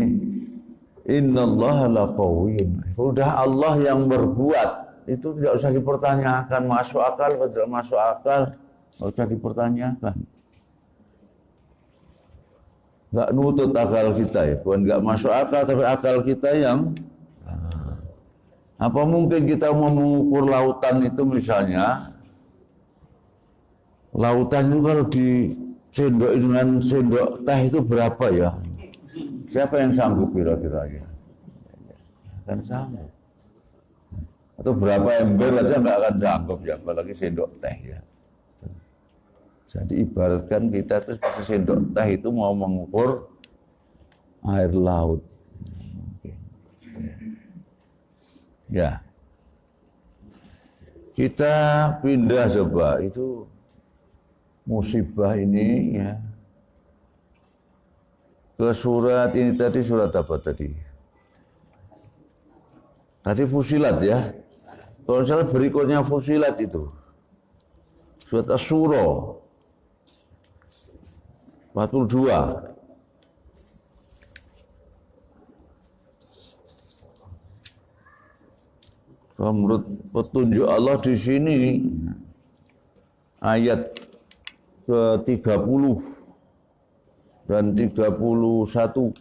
innallaha laqawiyyun. Sudah Allah yang berbuat, itu tidak usah dipertanyakan masuk akal atau tidak masuk akal, tidak usah dipertanyakan. Enggak nutut akal kita ya, bukan enggak masuk akal, tapi akal kita yang apa mungkin kita mau mengukur lautan itu misalnya, lautan itu kalau di sendok dengan sendok teh itu berapa ya? Siapa yang sanggup kira-kira ya? Kan sanggup. Atau berapa ember aja nggak akan sanggup ya, apalagi sendok teh ya. Jadi ibaratkan kita tuh seperti sendok teh itu mau mengukur air laut. Ya, kita pindah coba itu musibah ini ya ke surat ini tadi, surat apa tadi? Tadi Fusilat ya. Kalau salah berikutnya Fusilat itu surat Asy-Syura 42. Menurut petunjuk Allah di sini ayat ke-30 dan 31.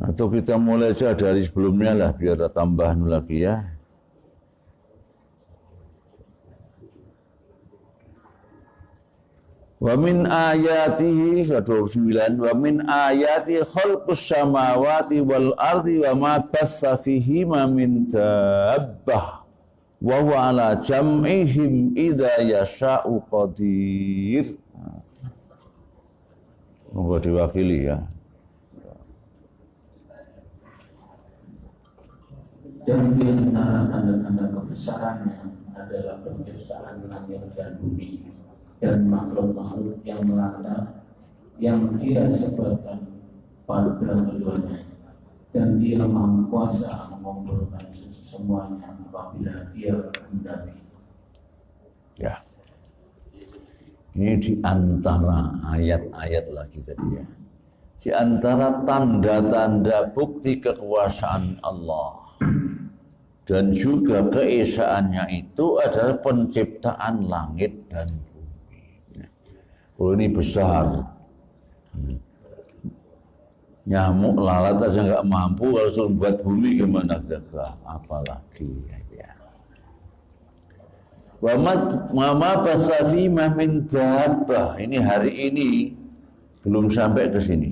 Atau kita mulai saja dari sebelumnya lah biar ada tambahan lagi ya. Wa min ayatihi 29 wa min ayati khalqus samawati wal ardi wa ma bassa fihi ma min dabbah wa huwa ala jam'ihim idza yasha'u qadir. Moga diwakili ya. Dan di antara tanda-tanda kebesarannya adalah penciptaan langit dan bumi dan makhluk-makhluk yang melata yang dia sebarkan pada keduanya, dan dia maha kuasa mengumpulkan semuanya apabila dia kehendaki. Ya, ini di antara ayat-ayat lagi tadi ya. Di antara tanda-tanda bukti kekuasaan Allah dan juga keesaannya itu adalah penciptaan langit dan bumi. Oh, ini besar. Nyamuk lalat aja nggak mampu, kalau suruh buat bumi gimana kira-kira? Apalagi ya. Wa ma basafi ma min dabbah. Ini hari ini belum sampai ke sini.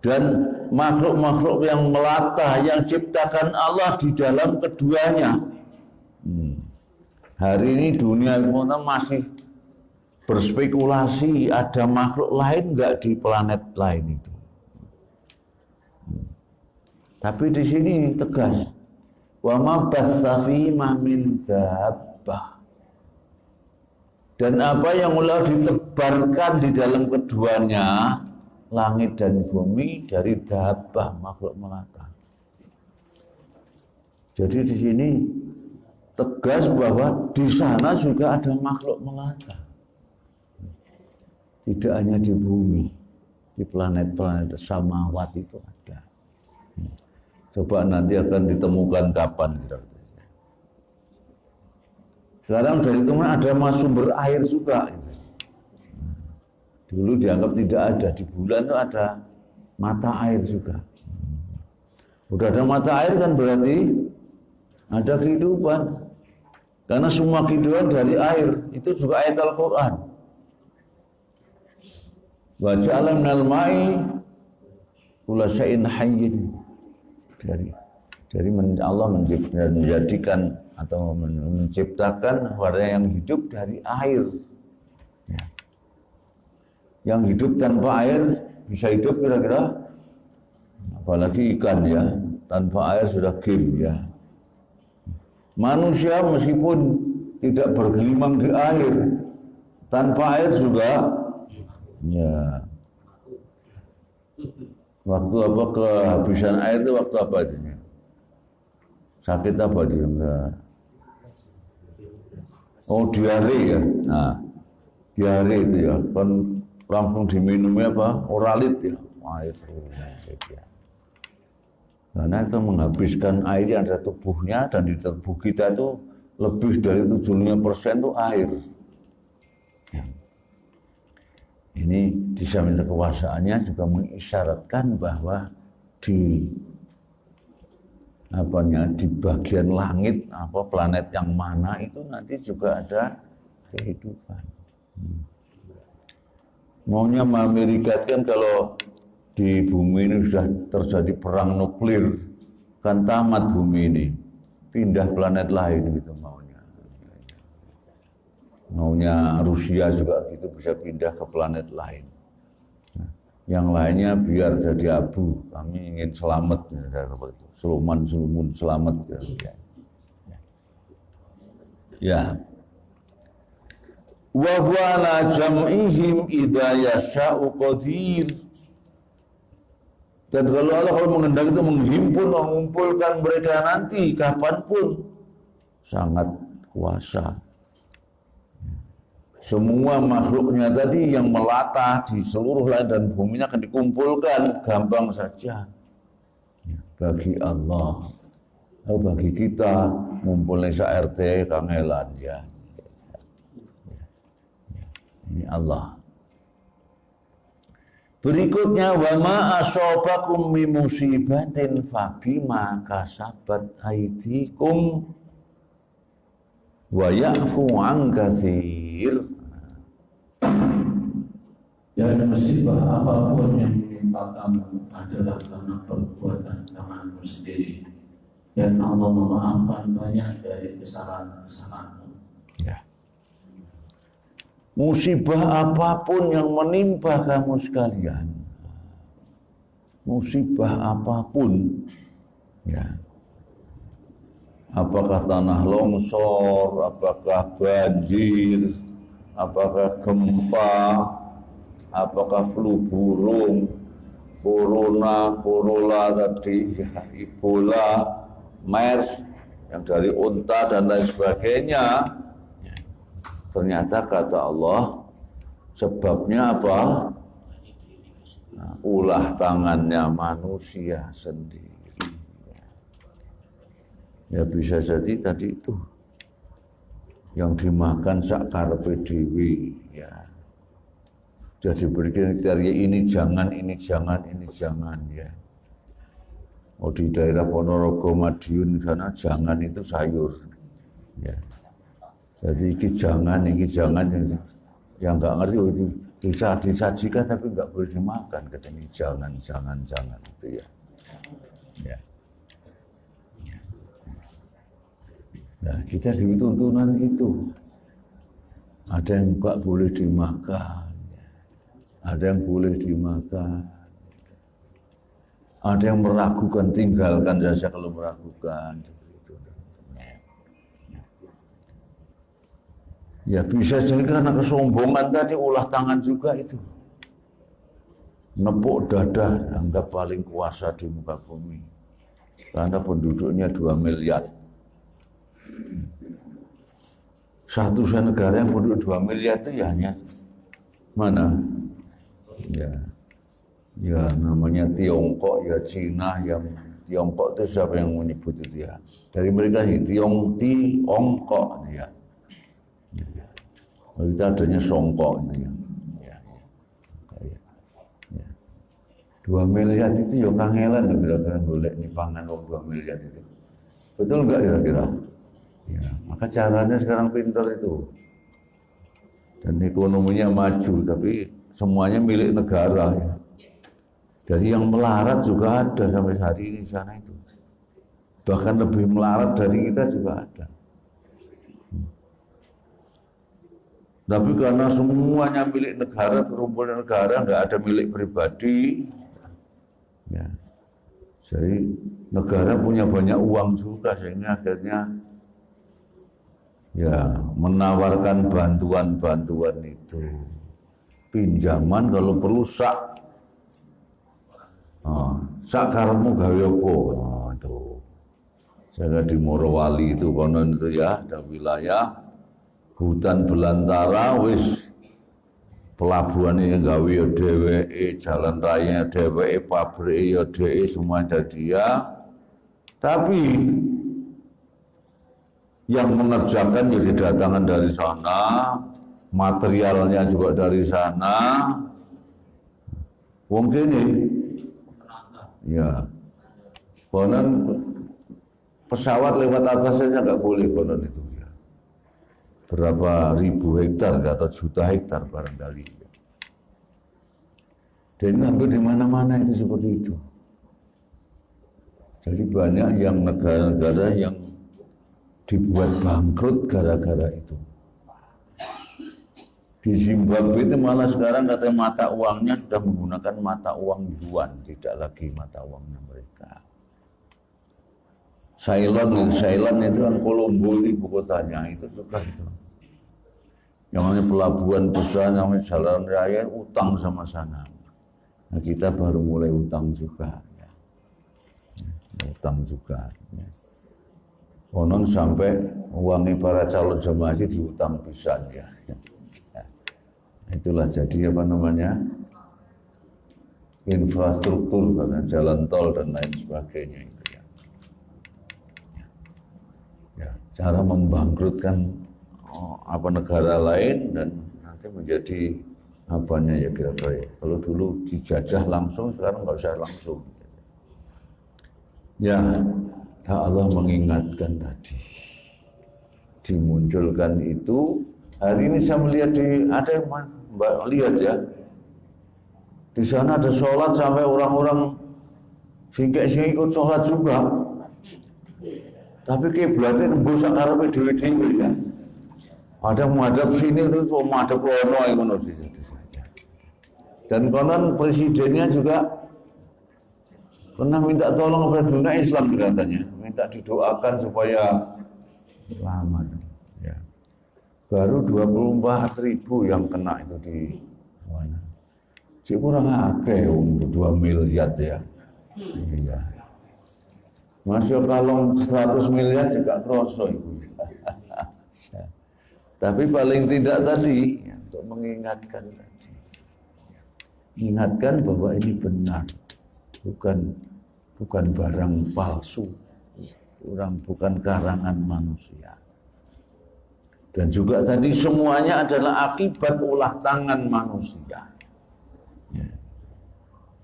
Dan makhluk-makhluk yang melata yang ciptakan Allah di dalam keduanya. Hari ini dunia kita masih berspekulasi ada makhluk lain enggak di planet lain itu. Tapi di sini tegas, wa ma batsa fi ma min dabbah. Dan apa yang mulai ditebarkan di dalam keduanya, langit dan bumi, dari dabbah, makhluk melata. Jadi di sini tegas bahwa di sana juga ada makhluk melata. Tidak hanya di bumi, di planet-planet samawat itu ada. Coba nanti akan ditemukan kapan. Sekarang dari itu ada sumber air juga. Dulu dianggap tidak ada, di bulan itu ada mata air juga. Udah ada mata air kan berarti ada kehidupan. Karena semua kehidupan dari air, itu juga ayat Al-Quran. Wa ja'ala minal ma'i kulla syai'in hayyin. Dari Allah menjadikan atau menciptakan warna yang hidup dari air. Ya. Yang hidup tanpa air bisa hidup kira-kira, apalagi ikan ya, tanpa air sudah game ya. Manusia meskipun tidak bergelimang di air, tanpa air juga ya. Waktu apa kehabisan air itu waktu apa itu? Sakit apa dia? Oh, diare ya. Nah, diare itu ya, kan langsung diminumnya apa? Oralit ya. Air ya. Karena itu menghabiskan air yang ada tubuhnya, dan di tubuh kita itu lebih dari 75% itu air. Ya. Ini di samping kekuasaannya juga mengisyaratkan bahwa di bagian langit planet yang mana itu nanti juga ada kehidupan. Maunya Amerika kan kalau di bumi ini sudah terjadi perang nuklir, kan tamat bumi ini, pindah planet lain gitu maunya. Maunya Rusia juga gitu, bisa pindah ke planet lain. Nah, yang lainnya biar jadi abu, kami ingin selamat ya, Sulman selamat ya. Ya. Wa huwa ala jam'ihim idza yasha'u qadir. Dan kalau Allah menghendaki itu mengumpulkan mereka nanti kapanpun, sangat kuasa. Semua makhluknya tadi yang melata di seluruh langit dan bumi akan dikumpulkan gampang saja. Bagi Allah, bagi kita ngumpulnya RT kangelan ya. Ini Allah. Berikutnya, wa ma asobakum min musibatin fabima kasabat aydikum wa ya'fu an katsir. Dan musibah apapun yang menimpa kamu adalah karena perbuatan tanganmu sendiri. Dan Allah memaafkan banyak dari kesalahan-kesalahanmu. Ya. Musibah apapun yang menimpa kamu sekalian, musibah apapun, ya, apakah tanah longsor, apakah banjir, apakah gempa, apakah flu burung, corona tadi, ya, Ebola, MERS yang dari unta dan lain sebagainya. Ternyata kata Allah, sebabnya apa? Nah, ulah tangannya manusia sendiri. Ya bisa jadi tadi itu yang dimakan sak karepe dhewe, ya. Jadi berikan kriteria ini jangan, ya. Oh di daerah Ponorogo Madiun sana jangan itu sayur, ya. Jadi ini jangan, yang nggak ngerti itu bisa disajikan tapi nggak boleh dimakan, katanya jangan itu ya. Ya. Nah kita di tuntunan itu ada yang nggak boleh dimakan, ada yang boleh dimakan, ada yang meragukan, tinggalkan saja kalau meragukan. Ya bisa jadi karena kesombongan tadi, ulah tangan juga itu. Nepuk dada, anggap paling kuasa di muka bumi. Karena penduduknya 2 miliar. Satu negara yang penduduk 2 miliar itu ya hanya mana? Ya namanya Tiongkok, ya Cina, yang Tiongkok itu siapa yang menyebut itu ya? Dari mereka sih Tiongkok ya. Kita adanya songkok ini ya. 2 miliar itu ya kangelan kira-kira golek nih pangan 2 miliar itu. Betul enggak kira-kira? Ya, maka caranya sekarang pintar itu. Dan ekonominya maju, tapi semuanya milik negara ya. Jadi yang melarat juga ada sampai hari ini di sana itu. Bahkan lebih melarat dari kita juga ada. Tapi karena semuanya milik negara, terumpulan negara, nggak ada milik pribadi. Ya. Jadi negara punya banyak uang juga, sehingga akhirnya ya menawarkan bantuan-bantuan itu. Pinjaman kalau perlu sak karepmu gawe apa? Itu. Saya di Morowali itu konon itu ya, ada wilayah hutan belantara, wis pelabuhan yang gawe ya dheweke, jalan raya dheweke, pabrik ya dheweke, semua ada dia. Tapi yang mengerjakan ya didatangkan dari sana, materialnya juga dari sana. Wong kene ya konon pesawat lewat atasnya nggak boleh konon itu. Berapa ribu hektar atau juta hektar barangkali. Dan hampir di mana-mana itu seperti itu. Jadi banyak yang negara-negara yang dibuat bangkrut gara-gara itu. Di Zimbabwe itu malah sekarang katanya mata uangnya sudah menggunakan mata uang yuan, tidak lagi mata uangnya mereka. Ceylon itu kan Kolombo itu ibu kotanya, itu juga itu. Yang namanya pelabuhan besar, namanya jalan raya, utang sama sana. Nah kita baru mulai utang juga. Ya. Utang juga. Ya. Konon sampai uangnya para calon jemaah haji diutang pisan ya. Ya. Itulah jadi apa namanya infrastruktur, karena jalan tol dan lain sebagainya itu ya. Ya, cara membangkrutkan negara lain dan nanti menjadi apanya ya kira-kira. Kalau dulu dijajah langsung, sekarang nggak usah langsung. Ya, Allah mengingatkan tadi, dimunculkan itu. Hari ini saya melihat ada yang lihat ya, Di sana ada sholat sampai orang-orang singkek sing ikut sholat juga. Tapi kiblatnya nembus akarepe dhewe-dhewe ya. Ada menghadap sini itu menghadap kono ngono saja. Dan konon presidennya juga pernah minta tolong kepada dunia Islam katanya, minta didoakan supaya selamat. Ya. Baru 24.000 yang kena itu di mana? Si kurang akeh 2 miliar ya. Iya. Masya kalau 100 miliar juga kroso itu. Tapi paling tidak tadi ya, untuk mengingatkan tadi. Ingatkan bahwa ini benar. Bukan barang palsu. Bukan karangan manusia. Dan juga tadi semuanya adalah akibat ulah tangan manusia. Ya.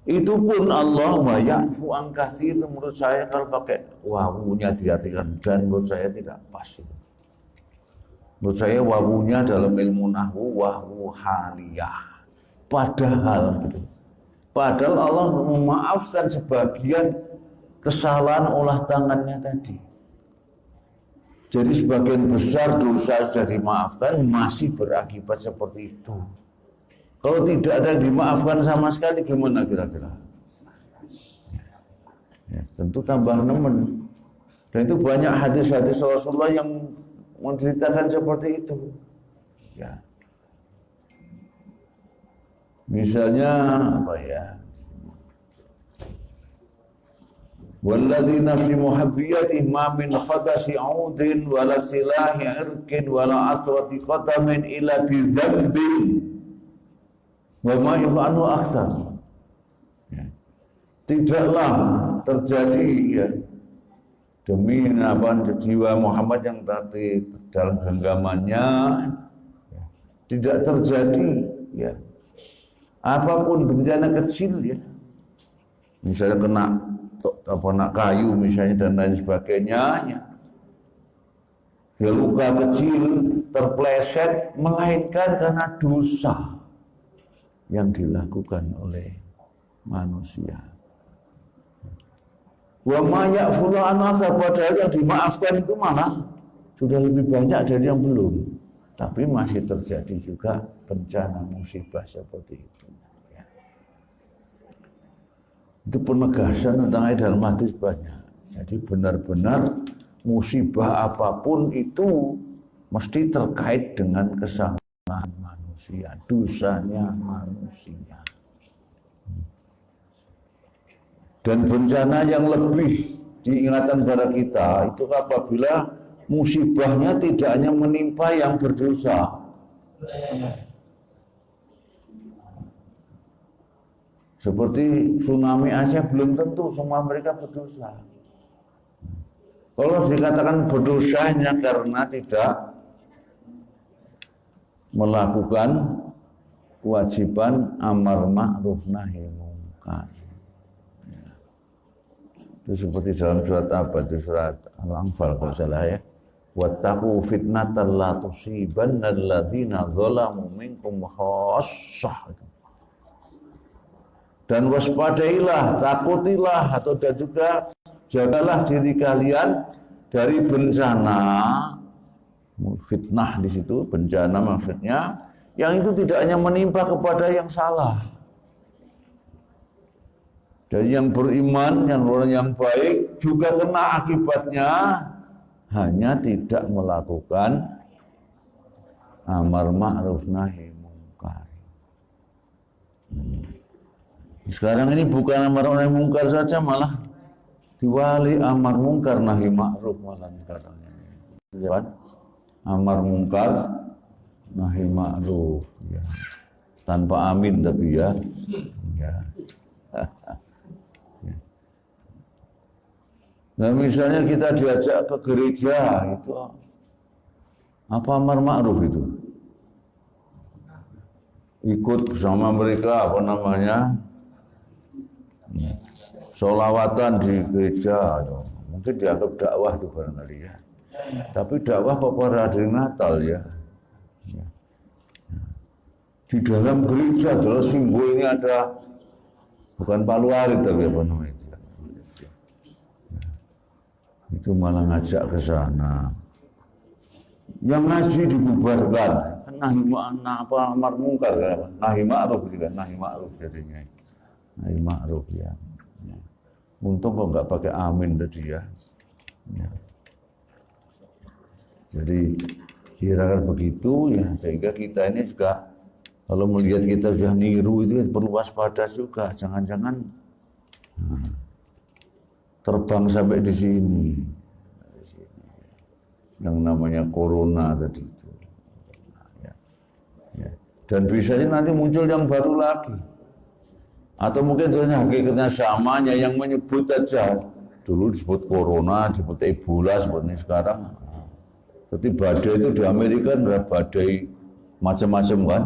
Itu pun Allah wa ya'fu an katsir, menurut saya kalau pakai wawunya diartikan dan menurut saya tidak pas. Menurut saya wawunya dalam ilmu nahwu wawu haliyah. Padahal gitu. Padahal Allah memaafkan sebagian kesalahan ulah tangannya tadi. Jadi sebagian besar dosa sudah dimaafkan masih berakibat seperti itu. Kalau tidak ada yang dimaafkan sama sekali gimana kira-kira? Ya, tentu tambah nemen. Dan itu banyak hadis-hadis Rasulullah yang menceritakan seperti itu. Ya. Misalnya apa ya? Walladzi nafsi muhabbiyatihi ma min khadasi 'udin wala silahi 'irqin wala aswati qatamin illa bi dzambin wa ma yaf'alu aktsar. Ya. Tidaklah terjadi ya demi jiwa Muhammad yang tadi dalam genggamannya ya, tidak terjadi ya apapun bencana kecil ya, misalnya kena kayu misalnya dan lain sebagainya ya, luka kecil terpleset melainkan karena dosa yang dilakukan oleh manusia. Wa ma ya'fulu an padahal yang dimaafkan itu malah sudah lebih banyak dari yang belum. Tapi masih terjadi juga bencana musibah seperti itu. Ya. Itu penegasan tentang dalam hadis banyak. Jadi benar-benar musibah apapun itu mesti terkait dengan kesalahan manusia, dosanya manusia. Dan bencana yang lebih diingatkan kepada kita itu apabila musibahnya tidak hanya menimpa yang berdosa. Seperti tsunami Aceh belum tentu semua mereka berdosa. Kalau dikatakan berdosanya karena tidak melakukan kewajiban amar ma'ruf nahi munkar. Itu seperti dalam surat apa? Itu surat Al-Anfal kalau salah ya. Wattaqu fitnatan la tusibanna alladziina zalamu minkum khassah. Dan waspadailah, takutilah atau dan juga jagalah diri kalian dari bencana. Fitnah di situ, bencana maksudnya yang itu tidak hanya menimpa kepada yang salah. Dari yang beriman, yang orang yang baik juga kena akibatnya, hanya tidak melakukan amar ma'ruf nahi munkar. Sekarang ini bukan amar nahi munkar saja, malah diwali amar munkar nahi ma'ruf malah sekarang ini. Amar munkar nahi ma'ruf ya. Tanpa amin tapi ya. Ya. Nah misalnya kita diajak ke gereja itu apa amar ma'ruf itu? Ikut bersama mereka apa namanya? Sholawatan di gereja, mungkin dianggap dakwah itu barangkali ya. Tapi dakwah pada hari Natal ya. Di dalam gereja adalah simbol ini ada Bukan Palu Arit tapi apa namanya itu. Itu malah ngajak ke sana. Yang ngaji dibubarkan. Kan amar mungkar kan? Nahi ma'ruf juga, nahi ma'ruf jadinya. Nahi ma'ruf ya. Untung kok nggak pakai amin tadi ya. Jadi kira-kira begitu ya, sehingga kita ini juga kalau melihat kita sudah niru itu perlu waspada juga, jangan-jangan terbang sampai di sini. Yang namanya corona tadi itu. Dan bisa nanti muncul yang baru lagi. Atau mungkin hakikatnya samanya yang menyebut aja. Dulu disebut corona, disebut Ebola, seperti sekarang. Seperti badai itu di Amerika ada badai macam-macam kan.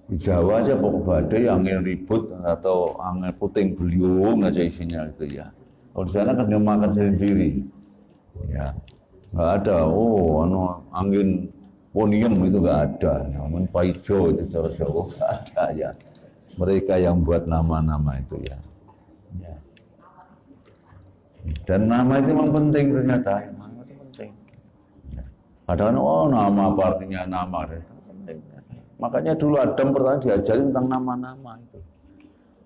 Di Jawa aja pokok badai angin ribut atau angin puting beliung aja isinya itu ya. Kalau di sana kan dia makan sendiri. Ya, nggak ada. Angin ponium itu nggak ada. Namun paijo itu cara Jawa nggak ada ya. Mereka yang buat nama-nama itu ya. Dan nama itu memang penting ternyata. Nama itu penting. Kadang-kadang nama apa artinya nama itu penting. Makanya dulu Adam pertama diajari tentang nama-nama itu.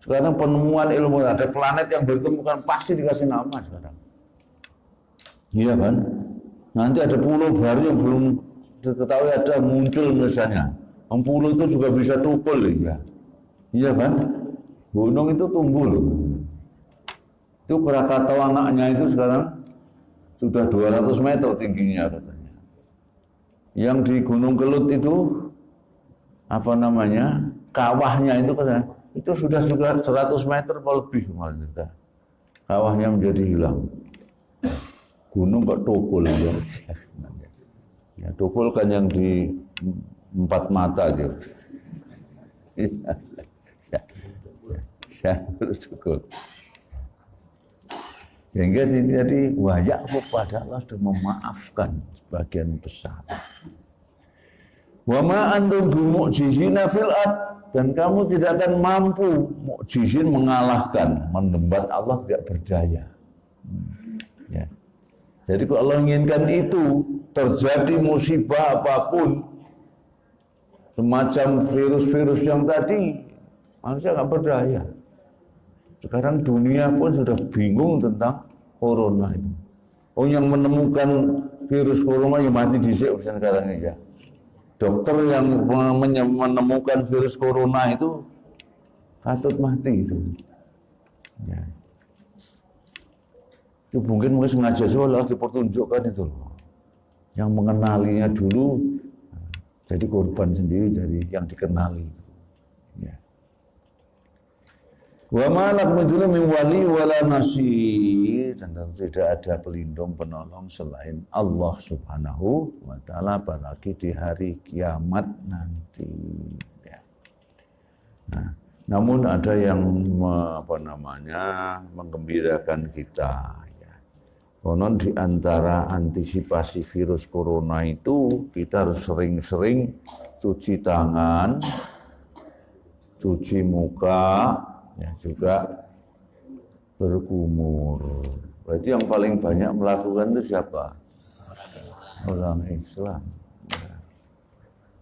Sekarang penemuan ilmu ada planet yang ditemukan pasti dikasih nama sekarang. Iya kan? Nanti ada pulau baru yang belum diketahui ada muncul misalnya. Pulau itu juga bisa tukul ya. Iya kan? Gunung itu tumbuh loh. Itu Krakatau anaknya itu sekarang sudah 200 meter tingginya katanya. Yang di Gunung Kelut itu apa namanya? Kawahnya itu katanya itu sudah 100 meter atau lebih maksudnya. Kawahnya menjadi hilang. Gunung kok tukul ya. Ya tukul kan yang di 4 mata aja. Ya, tukul. Sehingga jadi wajah kepada Allah sudah memaafkan sebagian besar. Wa ma antum bimu'jizina fil ard, dan kamu tidak akan mampu mu'jizin mengalahkan, menembat Allah tidak berdaya. Ya. Jadi kalau Allah inginkan itu terjadi musibah apapun semacam virus-virus yang tadi, manusia nggak berdaya. Sekarang dunia pun sudah bingung tentang corona itu. Yang menemukan virus corona yang mati di sini sekarang ini ya. Dokter yang menemukan virus corona itu patut mati itu. Ya. Itu mungkin sengaja soalnya dipertunjukkan itu loh. Yang mengenalinya dulu jadi korban sendiri dari yang dikenali. Ya. Wa ma lakum min wali wala nasir, dan tidak ada pelindung penolong selain Allah Subhanahu wa taala apalagi di hari kiamat nanti ya. Nah, namun ada yang menggembirakan kita ya. Konon di antara antisipasi virus corona itu kita harus sering-sering cuci tangan, cuci muka, ya juga berkumur. Berarti yang paling banyak melakukan itu siapa? Orang Islam. Ya.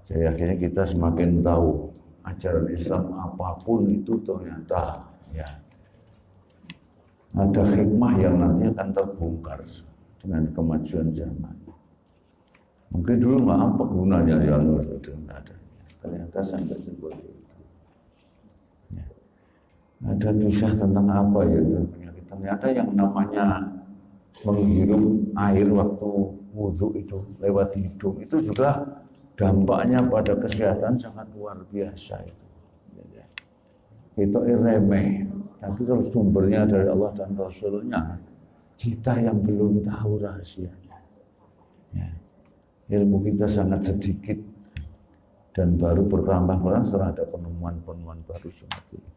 Jadi akhirnya kita semakin tahu ajaran Islam apapun itu ternyata ya ada hikmah yang nanti akan terbongkar dengan kemajuan zaman. Mungkin dulu nggak apa gunanya yang itu nggak ada. Ternyata sampai seperti itu. Ada kisah tentang apa ya itu penyakit. Ternyata yang namanya menghirup air waktu wudhu itu lewat hidung itu juga dampaknya pada kesehatan sangat luar biasa itu. Itu remeh. Tapi kalau sumbernya dari Allah dan Rasulnya, kita yang belum tahu rahasianya. Ya. Ilmu kita sangat sedikit dan baru bertambah setelah ada penemuan-penemuan baru seperti itu.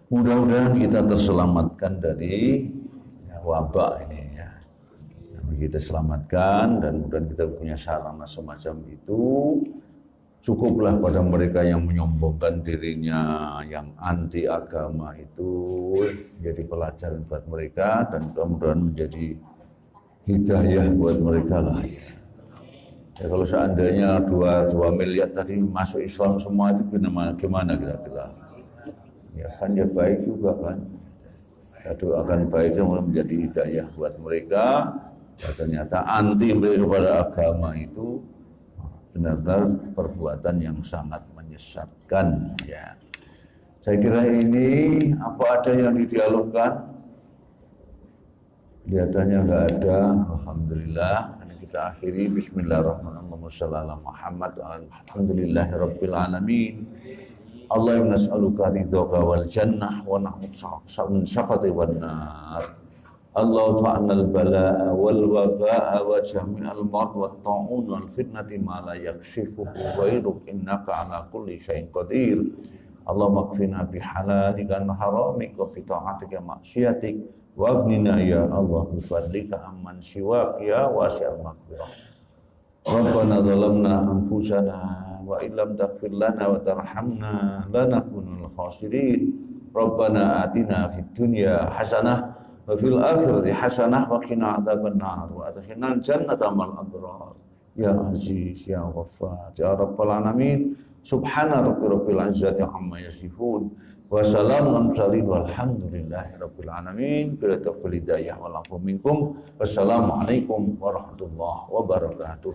Mudah-mudahan kita terselamatkan dari wabak ini ya. Kita selamatkan dan mudah-mudahan kita punya sarana semacam itu Cukuplah pada mereka yang menyombongkan dirinya, yang anti agama itu jadi pelajaran buat mereka dan mudah-mudahan menjadi hidayah buat mereka lah. Ya, kalau seandainya 2 miliar tadi masuk Islam semua itu gimana kira-kira? Ya kan ya baik juga kan. Ya, doakan baik menjadi hidayah buat mereka. Ya, ternyata anti mereka kepada agama itu benar-benar perbuatan yang sangat menyesatkan. Ya, saya kira ini apa ada yang didialogkan? Kelihatannya nggak ada. Alhamdulillah. Kita akhiri bismillahirrahmanirrahim. Muhammad alhamdulillahirabbil alamin. Allahumma nas'aluka ridhaka wal jannah wa na'udzuka min sakhatika wan nar. Allah ta'ala al-bala'a wal waba'a wa jami'al maut wa ta'un wal fitnati ma la yakshifuhu ghairuk innaka ala kulli syai'in qadir. Allahumma kfina bihalalika an haramika wa bi ta'atika maksiatik wa aghnina ya Allah bi fadlika amman siwak ya wasi'al maghfirah. Rabbana zalamna anfusana wa illam taghfir lana wa tarhamna lanakunanul khasirin. Rabbana atina fid dunya hasanah wa fil akhirati hasanah wa qina adzabannar wa adkhilnal jannata ma'al abrar. Ya Aziz ya Ghaffar ya Rabbal alamin. Subhana rabbil izzati amma yasifun wa salamun alal walhamdulillahi rabbil alamin. Bila taufiq hidayah wal afu minkum. Wassalamualaikum warahmatullahi wabarakatuh.